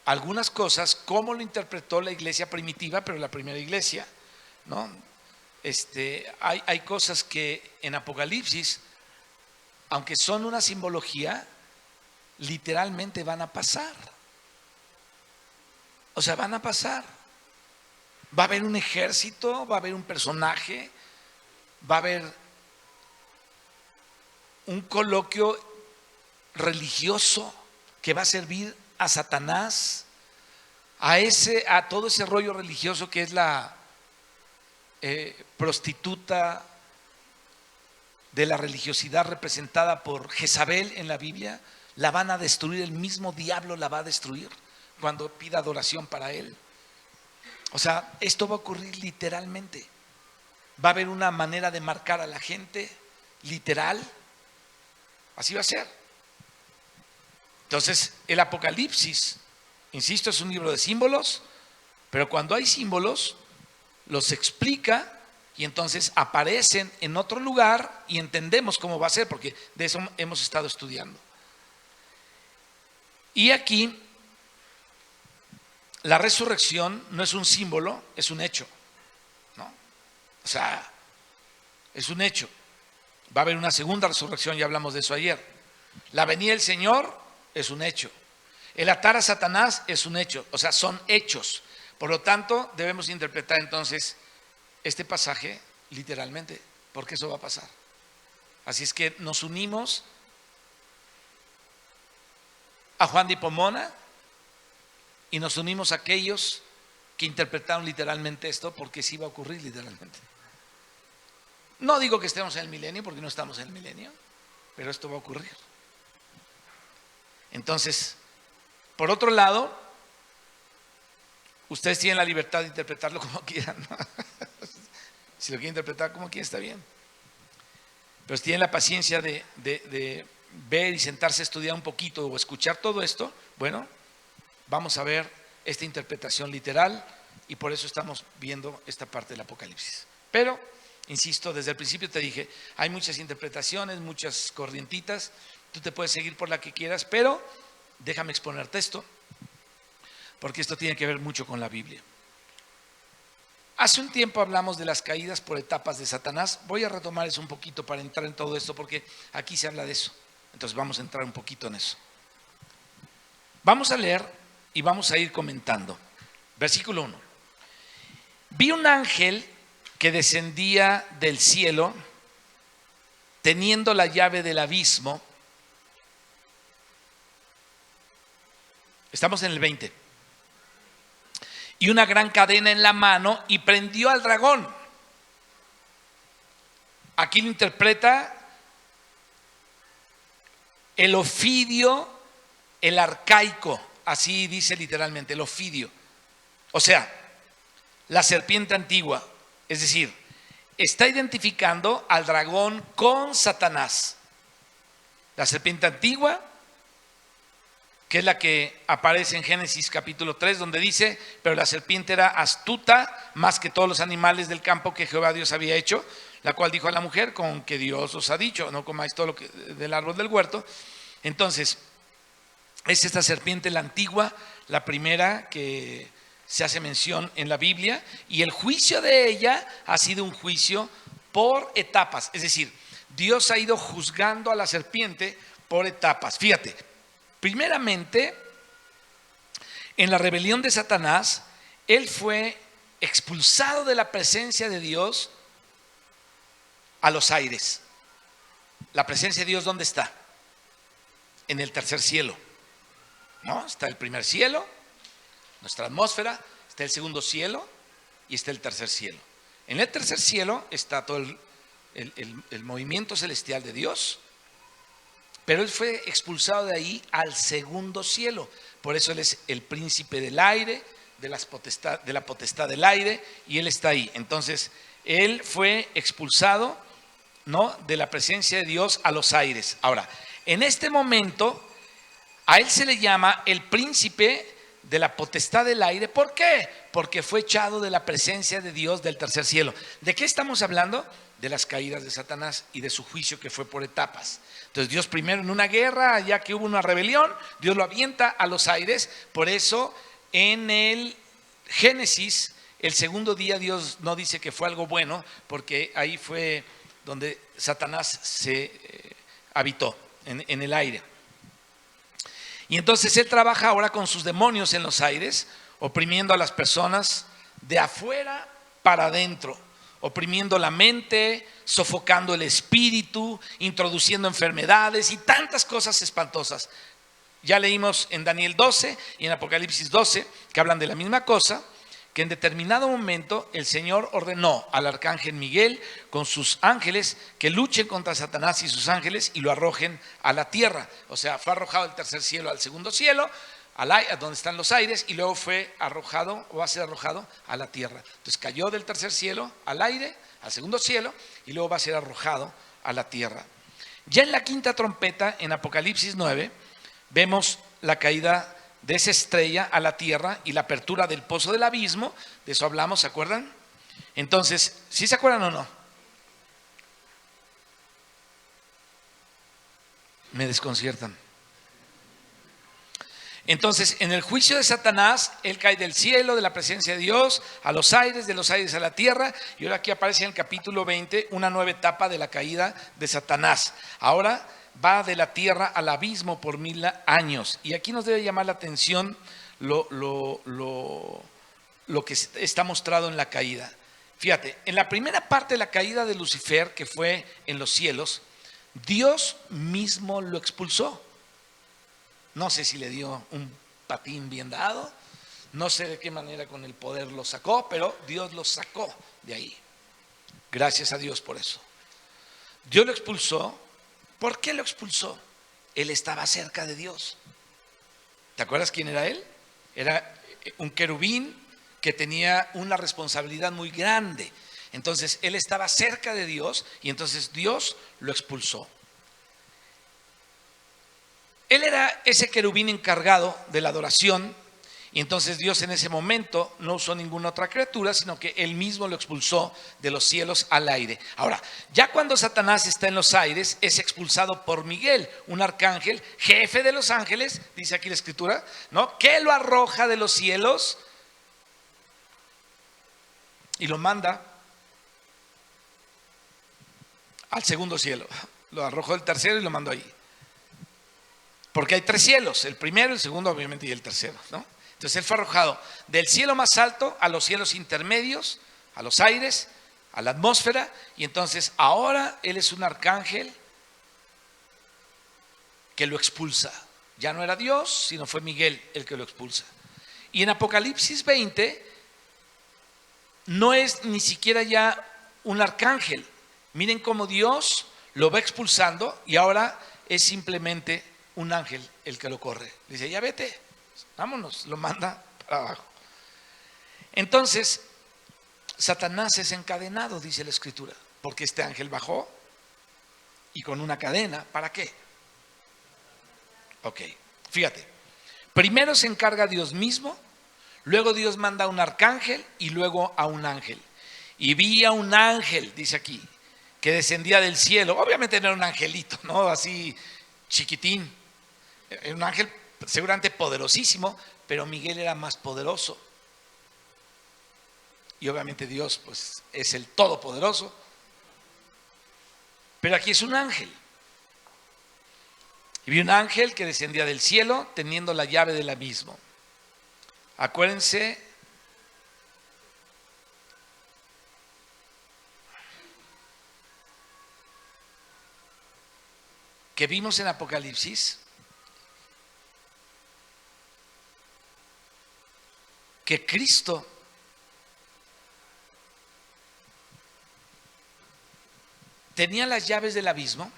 algunas cosas, como lo interpretó la iglesia primitiva, pero la primera iglesia, ¿no? Hay cosas que en Apocalipsis, aunque son una simbología, literalmente van a pasar. O sea, van a pasar. Va a haber un ejército, va a haber un personaje, va a haber un coloquio religioso que va a servir a Satanás, a todo ese rollo religioso que es la prostituta de la religiosidad representada por Jezabel en la Biblia. La van a destruir, el mismo diablo la va a destruir cuando pida adoración para él. O sea, esto va a ocurrir literalmente. Va a haber una manera de marcar a la gente literal. Así va a ser. Entonces, el Apocalipsis, insisto, es un libro de símbolos, pero cuando hay símbolos, los explica y entonces aparecen en otro lugar y entendemos cómo va a ser, porque de eso hemos estado estudiando. Y aquí, la resurrección no es un símbolo, es un hecho, ¿no? O sea, es un hecho. Va a haber una segunda resurrección, ya hablamos de eso ayer. La venida del Señor es un hecho. El atar a Satanás es un hecho, o sea, son hechos. Por lo tanto, debemos interpretar entonces este pasaje literalmente, porque eso va a pasar. Así es que nos unimos a Juan de Pomona y nos unimos a aquellos que interpretaron literalmente esto, porque sí va a ocurrir literalmente. No digo que estemos en el milenio, porque no estamos en el milenio, pero esto va a ocurrir. Entonces, por otro lado, ustedes tienen la libertad de interpretarlo como quieran, ¿no? Si lo quieren interpretar como quieran, está bien. Pero si tienen la paciencia de ver y sentarse a estudiar un poquito o escuchar todo esto, bueno, vamos a ver esta interpretación literal, y por eso estamos viendo esta parte del Apocalipsis. Pero, insisto, desde el principio te dije, hay muchas interpretaciones, muchas corrientitas, tú te puedes seguir por la que quieras, pero déjame exponerte esto, porque esto tiene que ver mucho con la Biblia. Hace un tiempo hablamos de las caídas por etapas de Satanás. Voy a retomar eso un poquito para entrar en todo esto, porque aquí se habla de eso. Entonces vamos a entrar un poquito en eso. Vamos a leer y vamos a ir comentando. Versículo 1. Vi un ángel que descendía del cielo, teniendo la llave del abismo. Estamos en el 20. Y una gran cadena en la mano, y prendió al dragón, Aquí lo interpreta el ofidio, el arcaico, así dice literalmente, el ofidio. O sea, la serpiente antigua, es decir, está identificando al dragón con Satanás. La serpiente antigua, que es la que aparece en Génesis capítulo 3, donde dice, pero la serpiente era astuta más que todos los animales del campo que Jehová Dios había hecho, la cual dijo a la mujer, con que Dios os ha dicho, no comáis todo lo que del árbol del huerto. Entonces, es esta serpiente la antigua, la primera que se hace mención en la Biblia, y el juicio de ella ha sido un juicio por etapas, es decir, Dios ha ido juzgando a la serpiente por etapas. Fíjate, primeramente, en la rebelión de Satanás, él fue expulsado de la presencia de Dios a los aires. La presencia de Dios, ¿dónde está? En el tercer cielo, ¿no? Está el primer cielo, nuestra atmósfera, está el segundo cielo y está el tercer cielo. En el tercer cielo está todo el movimiento celestial de Dios, pero él fue expulsado de ahí al segundo cielo. Por eso él es el príncipe del aire, de la potestad del aire, y él está ahí. Entonces, él fue expulsado, ¿no?, de la presencia de Dios a los aires. Ahora, en este momento, a él se le llama el príncipe de la potestad del aire. ¿Por qué? Porque fue echado de la presencia de Dios del tercer cielo. ¿De qué estamos hablando? De las caídas de Satanás y de su juicio, que fue por etapas. Entonces Dios primero, en una guerra, ya que hubo una rebelión, Dios lo avienta a los aires. Por eso en el Génesis, el segundo día, Dios no dice que fue algo bueno, porque ahí fue donde Satanás se habitó, en el aire. Y entonces él trabaja ahora con sus demonios en los aires, oprimiendo a las personas de afuera para adentro, oprimiendo la mente, sofocando el espíritu, introduciendo enfermedades y tantas cosas espantosas. Ya leímos en Daniel 12 y en Apocalipsis 12 que hablan de la misma cosa, que en determinado momento el Señor ordenó al arcángel Miguel con sus ángeles que luchen contra Satanás y sus ángeles y lo arrojen a la tierra. O sea, fue arrojado del tercer cielo al segundo cielo, donde están los aires, y luego fue arrojado, o va a ser arrojado a la tierra. Entonces cayó del tercer cielo al aire, al segundo cielo, y luego va a ser arrojado a la tierra. Ya en la quinta trompeta, en Apocalipsis 9, vemos la caída de esa estrella a la tierra y la apertura del pozo del abismo. De eso hablamos, ¿se acuerdan? Entonces, ¿sí se acuerdan o no? Me desconciertan. Entonces, en el juicio de Satanás, él cae del cielo, de la presencia de Dios, a los aires, de los aires a la tierra. Y ahora aquí aparece en el capítulo 20 una nueva etapa de la caída de Satanás. Ahora va de la tierra al abismo por 1000 años. Y aquí nos debe llamar la atención lo que está mostrado en la caída. Fíjate, en la primera parte de la caída de Lucifer, que fue en los cielos, Dios mismo lo expulsó. No sé si le dio un patín bien dado, no sé de qué manera con el poder lo sacó, pero Dios lo sacó de ahí. Gracias a Dios por eso. Dios lo expulsó. ¿Por qué lo expulsó? Él estaba cerca de Dios. ¿Te acuerdas quién era él? Era un querubín que tenía una responsabilidad muy grande. Entonces él estaba cerca de Dios y entonces Dios lo expulsó. Él era ese querubín encargado de la adoración, y entonces Dios en ese momento no usó ninguna otra criatura, sino que él mismo lo expulsó de los cielos al aire. Ahora, ya cuando Satanás está en los aires, es expulsado por Miguel, un arcángel, jefe de los ángeles, dice aquí la escritura, ¿no?, que lo arroja de los cielos y lo manda al segundo cielo. Lo arrojó del tercero y lo mandó ahí. Porque hay 3 cielos, el primero, el segundo obviamente y el tercero, ¿no? Entonces él fue arrojado del cielo más alto a los cielos intermedios, a los aires, a la atmósfera, y entonces ahora él es un arcángel que lo expulsa. Ya no era Dios, sino fue Miguel el que lo expulsa. Y en Apocalipsis 20 no es ni siquiera ya un arcángel. Miren cómo Dios lo va expulsando y ahora es simplemente un ángel el que lo corre. Dice, ya vete, vámonos, lo manda para abajo. Entonces, Satanás es encadenado, dice la Escritura, porque este ángel bajó y con una cadena, ¿para qué? Ok, fíjate, primero se encarga Dios mismo, luego Dios manda a un arcángel y luego a un ángel. Y vi a un ángel, dice aquí, que descendía del cielo. Obviamente no era un angelito, ¿no? Así chiquitín. Era un ángel seguramente poderosísimo, pero Miguel era más poderoso. Y obviamente Dios, pues, es el todopoderoso. Pero aquí es un ángel. Y vi un ángel que descendía del cielo teniendo la llave del abismo. Acuérdense que vimos en Apocalipsis que Cristo tenía las llaves del abismo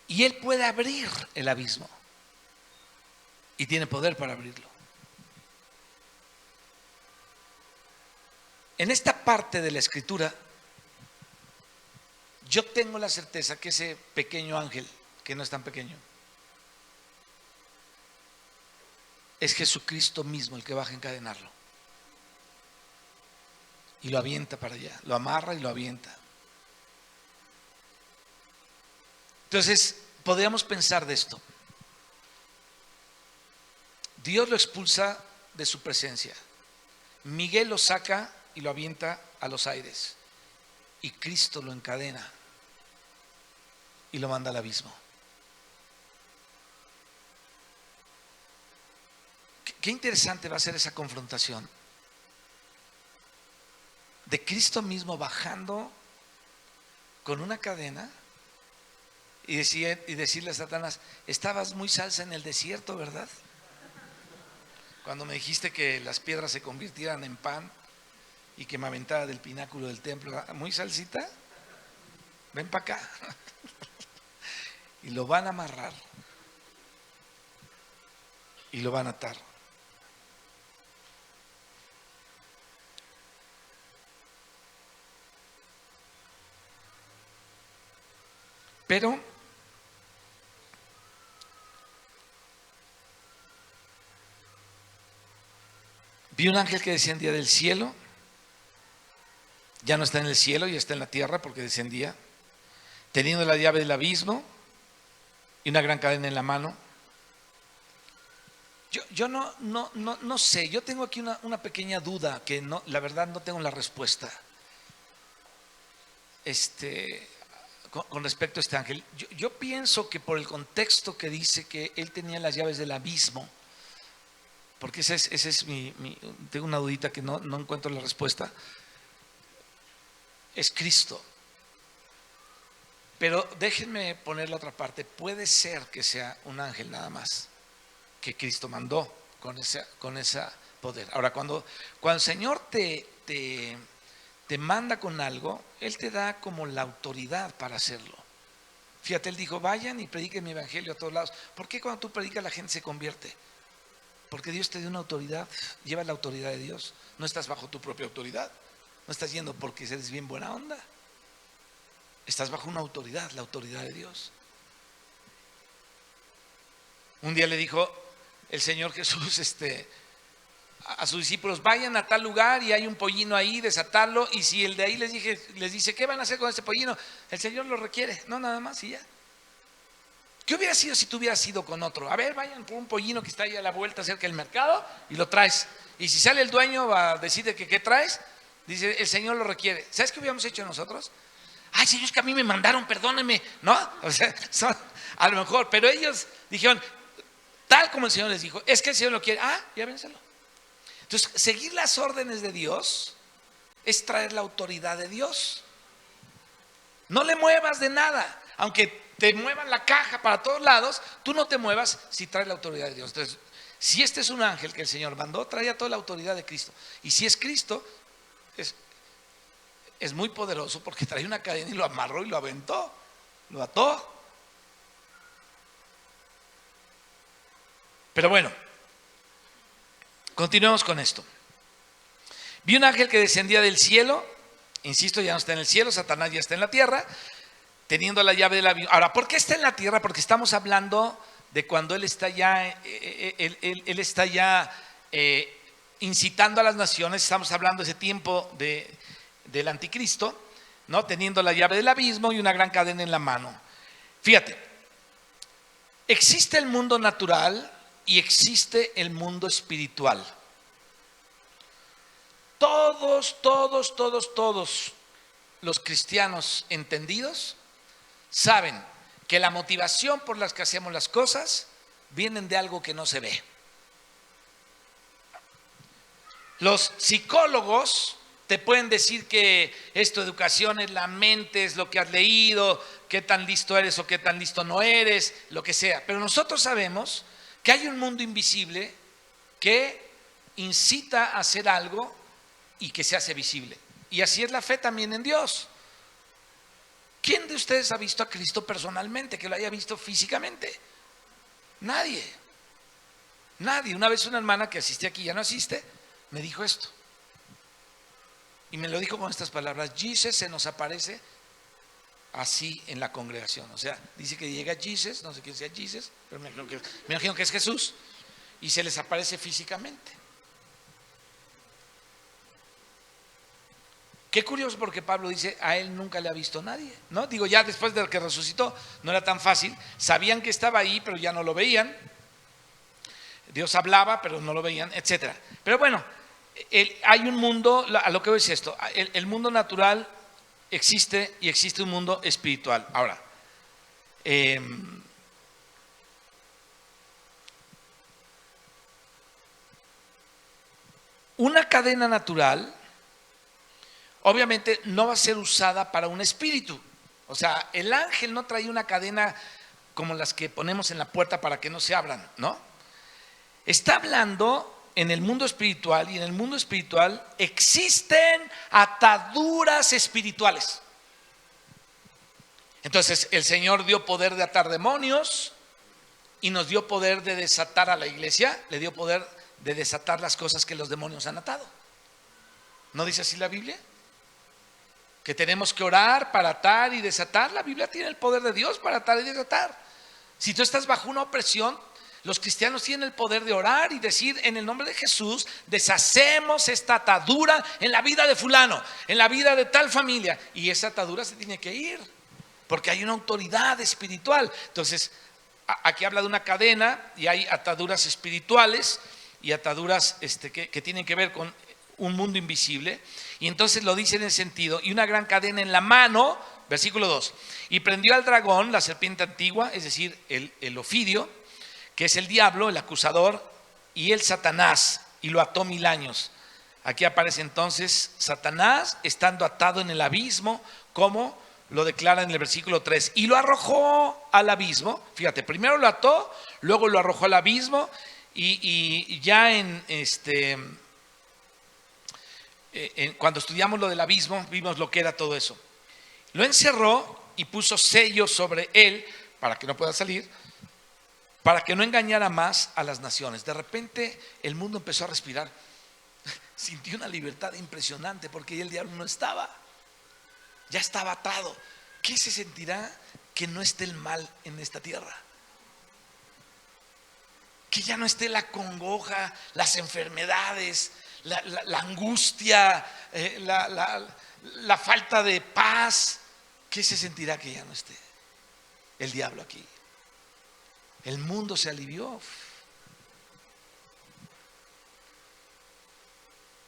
y Él puede abrir el abismo y tiene poder para abrirlo. En esta parte de la Escritura yo tengo la certeza que ese pequeño ángel, que no es tan pequeño, es Jesucristo mismo el que baja a encadenarlo y lo avienta para allá, lo amarra y lo avienta. Entonces, podríamos pensar de esto. Dios lo expulsa de su presencia. Miguel lo saca y lo avienta a los aires. Y Cristo lo encadena y lo manda al abismo. Qué interesante va a ser esa confrontación de Cristo mismo bajando con una cadena y decirle a Satanás, estabas muy salsa en el desierto, ¿verdad? Cuando me dijiste que las piedras se convirtieran en pan y que me aventara del pináculo del templo, muy salsita, ven para acá. Y lo van a amarrar y lo van a atar. Pero vi un ángel que descendía del cielo. Ya no está en el cielo, ya está en la tierra porque descendía, teniendo la llave del abismo y una gran cadena en la mano. Yo no sé, yo tengo aquí una pequeña duda que no, la verdad no tengo la respuesta. Con respecto a este ángel, yo pienso que por el contexto que dice que él tenía las llaves del abismo, porque ese es tengo una dudita que no encuentro la respuesta, es Cristo. Pero déjenme poner la otra parte, puede ser que sea un ángel nada más, que Cristo mandó con ese poder. Ahora, cuando el Señor te manda con algo, Él te da como la autoridad para hacerlo. Fíjate, Él dijo, vayan y prediquen mi evangelio a todos lados. ¿Por qué cuando tú predicas la gente se convierte? Porque Dios te dio una autoridad, llevas la autoridad de Dios. No estás bajo tu propia autoridad, no estás yendo porque eres bien buena onda. Estás bajo una autoridad, la autoridad de Dios. Un día le dijo el Señor Jesús a sus discípulos, vayan a tal lugar y hay un pollino ahí, desatarlo, y si el de ahí les dice, ¿qué van a hacer con este pollino? El Señor lo requiere, no nada más y ya. ¿Qué hubiera sido si tú hubieras ido con otro? A ver, vayan por un pollino que está ahí a la vuelta cerca del mercado y lo traes. Y si sale el dueño va a decirte que qué traes, dice, el Señor lo requiere. ¿Sabes qué hubiéramos hecho nosotros? Ay, Señor, es que a mí me mandaron, perdóneme, ¿no? O sea, a lo mejor, pero ellos dijeron, tal como el Señor les dijo, es que el Señor lo quiere, llévenselo. Entonces, seguir las órdenes de Dios es traer la autoridad de Dios. No le muevas de nada, aunque te muevan la caja para todos lados, tú no te muevas si traes la autoridad de Dios. Entonces, Si este es un ángel que el Señor mandó, traía toda la autoridad de Cristo. Y si es Cristo, es muy poderoso porque trae una cadena y lo amarró y lo aventó, lo ató. Pero bueno, continuemos con esto. Vi un ángel que descendía del cielo, insisto, ya no está en el cielo, Satanás ya está en la tierra, teniendo la llave del abismo. Ahora, ¿por qué está en la tierra? Porque estamos hablando de cuando él está ya, incitando a las naciones. Estamos hablando de ese tiempo del anticristo, ¿no? Teniendo la llave del abismo y una gran cadena en la mano. Fíjate, existe el mundo natural y existe el mundo espiritual. Todos los cristianos entendidos saben que la motivación por la que hacemos las cosas vienen de algo que no se ve. Los psicólogos te pueden decir que es tu educación, es la mente, es lo que has leído, qué tan listo eres o qué tan listo no eres, lo que sea. Pero nosotros sabemos que hay un mundo invisible que incita a hacer algo y que se hace visible. Y así es la fe también en Dios. ¿Quién de ustedes ha visto a Cristo personalmente, que lo haya visto físicamente? Nadie. Nadie. Una vez una hermana que asistía aquí, ya no asiste, me dijo esto. Y me lo dijo con estas palabras: Jesus se nos aparece así en la congregación. O sea, dice que llega Jesus, no sé quién sea Jesus, pero me imagino que es Jesús, y se les aparece físicamente. Qué curioso, porque Pablo dice, a él nunca le ha visto nadie, ¿no? Digo, ya después de que resucitó, no era tan fácil. Sabían que estaba ahí, pero ya no lo veían. Dios hablaba, pero no lo veían, etcétera. Pero bueno, hay un mundo, a lo que voy es esto: el mundo natural existe y existe un mundo espiritual. Ahora, una cadena natural obviamente no va a ser usada para un espíritu. O sea, el ángel no trae una cadena como las que ponemos en la puerta para que no se abran, ¿no? Está hablando en el mundo espiritual, y en el mundo espiritual existen ataduras espirituales. Entonces, el Señor dio poder de atar demonios y nos dio poder de desatar a la iglesia, le dio poder de desatar las cosas que los demonios han atado. ¿No dice así la Biblia? Que tenemos que orar para atar y desatar. La Biblia tiene el poder de Dios para atar y desatar. Si tú estás bajo una opresión, los cristianos tienen el poder de orar y decir: en el nombre de Jesús deshacemos esta atadura en la vida de fulano, en la vida de tal familia, y esa atadura se tiene que ir, porque hay una autoridad espiritual. Entonces, aquí habla de una cadena, y hay ataduras espirituales y ataduras que tienen que ver con un mundo invisible. Y entonces lo dice en el sentido: y una gran cadena en la mano, versículo 2, y prendió al dragón, la serpiente antigua, es decir, el ofidio, que es el diablo, el acusador, y el Satanás, y lo ató 1000 años. Aquí aparece entonces Satanás estando atado en el abismo, como lo declara en el versículo 3, y lo arrojó al abismo. Fíjate, primero lo ató, luego lo arrojó al abismo, y ya cuando estudiamos lo del abismo, vimos lo que era todo eso. Lo encerró y puso sellos sobre él para que no pueda salir, para que no engañara más a las naciones. De repente el mundo empezó a respirar. Sintió una libertad impresionante, porque el diablo no estaba, ya estaba atado. ¿Qué se sentirá que no esté el mal en esta tierra? Que ya no esté la congoja, las enfermedades, la angustia, la falta de paz. ¿Qué se sentirá que ya no esté el diablo aquí? El mundo se alivió.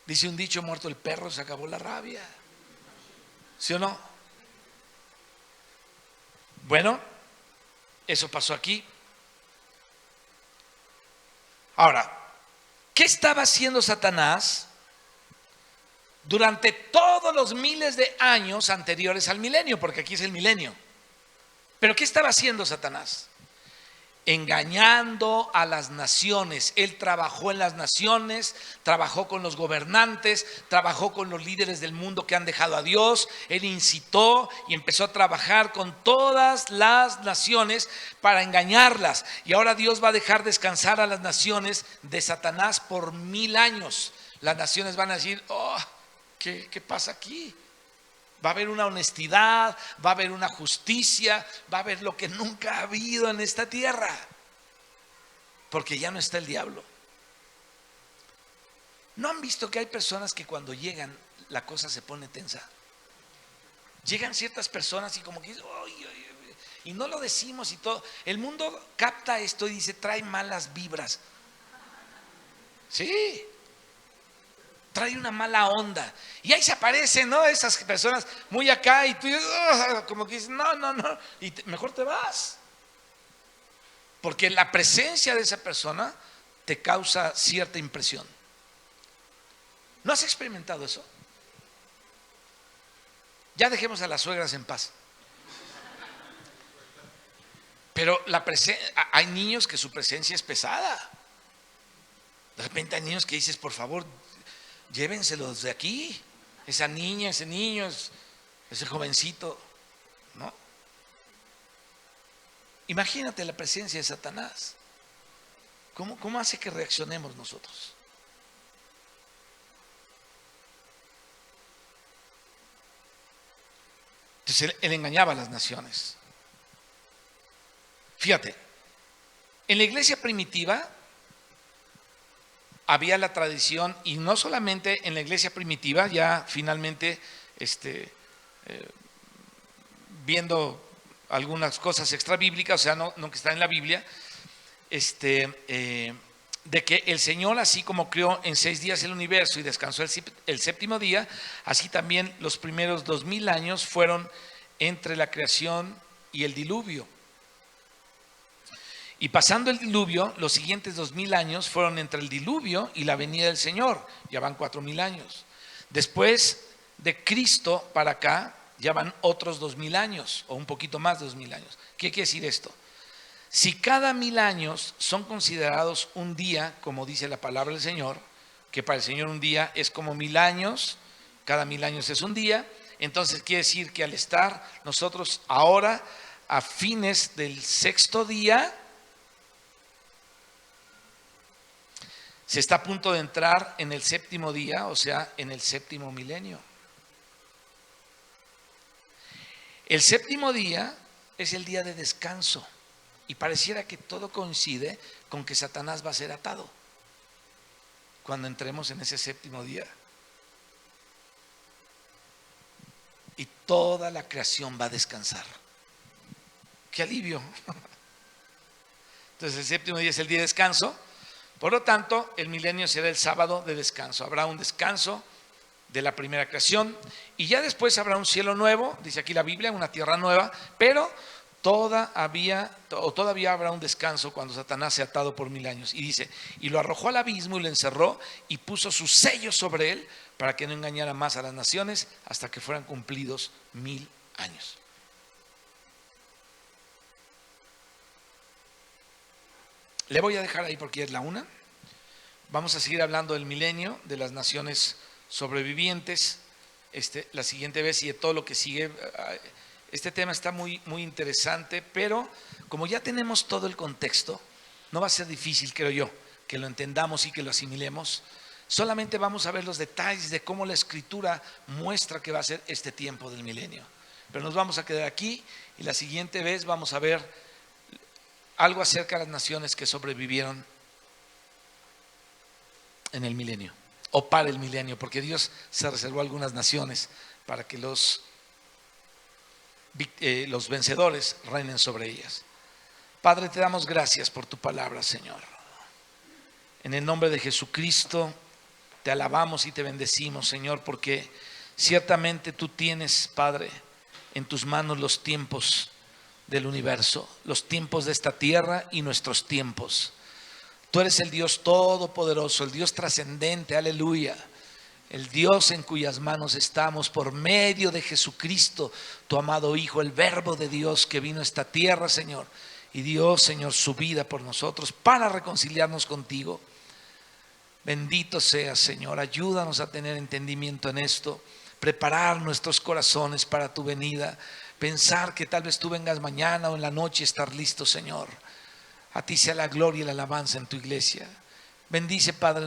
Dice un dicho: muerto el perro, se acabó la rabia. ¿Sí o no? Bueno, eso pasó aquí. Ahora, ¿qué estaba haciendo Satanás durante todos los miles de años anteriores al milenio? Porque aquí es el milenio. ¿Pero qué estaba haciendo Satanás? engañando a las naciones. Él trabajó en las naciones, trabajó con los gobernantes, trabajó con los líderes del mundo que han dejado a Dios. Él incitó y empezó a trabajar con todas las naciones para engañarlas. Y ahora Dios va a dejar descansar a las naciones de Satanás por 1000 años. Las naciones van a decir, oh, ¿qué pasa aquí? Va a haber una honestidad, va a haber una justicia, va a haber lo que nunca ha habido en esta tierra, porque ya no está el diablo. ¿No han visto que hay personas que cuando llegan la cosa se pone tensa? Llegan ciertas personas y como que y no lo decimos y todo. El mundo capta esto y dice, trae malas vibras. Sí. Trae una mala onda. Y ahí se aparecen, ¿no? Esas personas muy acá y tú como que dices, no. Y mejor te vas. Porque la presencia de esa persona te causa cierta impresión. ¿No has experimentado eso? Ya dejemos a las suegras en paz. Pero hay niños que su presencia es pesada. De repente hay niños que dices, por favor, llévenselos de aquí, esa niña, ese niño, ese jovencito, ¿no? Imagínate la presencia de Satanás. ¿Cómo hace que reaccionemos nosotros? Entonces él engañaba a las naciones. Fíjate, en la iglesia primitiva había la tradición, y no solamente en la iglesia primitiva, ya finalmente viendo algunas cosas extrabíblicas, o sea, no que están en la Biblia, de que el Señor, así como creó en 6 días el universo y descansó el séptimo día, así también los primeros 2000 años fueron entre la creación y el diluvio. Y pasando el diluvio, los siguientes 2000 años fueron entre el diluvio y la venida del Señor. Ya van 4000 años. Después de Cristo para acá, ya van otros 2000 años, o un poquito más de 2000 años. ¿Qué quiere decir esto? Si cada 1000 años son considerados un día, como dice la palabra del Señor, que para el Señor un día es como 1000 años, cada 1000 años es un día, entonces quiere decir que al estar nosotros ahora a fines del 6º día, se está a punto de entrar en el 7º día, o sea, en el 7º milenio. El 7º día es el día de descanso y pareciera que todo coincide con que Satanás va a ser atado cuando entremos en ese 7º día. Y toda la creación va a descansar. ¡Qué alivio! Entonces el 7º día es el día de descanso. Por lo tanto, el milenio será el sábado de descanso. Habrá un descanso de la primera creación y ya después habrá un cielo nuevo, dice aquí la Biblia, una tierra nueva, pero todavía habrá un descanso cuando Satanás sea atado por 1000 años. Y dice, y lo arrojó al abismo y lo encerró y puso sus sellos sobre él para que no engañara más a las naciones hasta que fueran cumplidos 1000 años. Le voy a dejar ahí porque ya es la 1. Vamos a seguir hablando del milenio, de las naciones sobrevivientes, la siguiente vez y de todo lo que sigue. Este tema está muy interesante, pero como ya tenemos todo el contexto, no va a ser difícil, creo yo, que lo entendamos y que lo asimilemos. Solamente vamos a ver los detalles de cómo la Escritura muestra que va a ser este tiempo del milenio. Pero nos vamos a quedar aquí y la siguiente vez vamos a ver algo acerca de las naciones que sobrevivieron en el milenio o para el milenio, porque Dios se reservó algunas naciones para que los vencedores reinen sobre ellas. Padre, te damos gracias por tu palabra, Señor. En el nombre de Jesucristo te alabamos y te bendecimos, Señor, porque ciertamente tú tienes, Padre, en tus manos los tiempos del universo, los tiempos de esta tierra y nuestros tiempos. Tú eres el Dios todopoderoso, el Dios trascendente, aleluya. El Dios en cuyas manos estamos por medio de Jesucristo, tu amado Hijo, el Verbo de Dios que vino a esta tierra, Señor, y dio, Señor, su vida por nosotros para reconciliarnos contigo. Bendito seas, Señor, ayúdanos a tener entendimiento en esto, preparar nuestros corazones para tu venida, pensar que tal vez tú vengas mañana o en la noche, estar listo, Señor. A ti sea la gloria y la alabanza en tu iglesia. Bendice, Padre,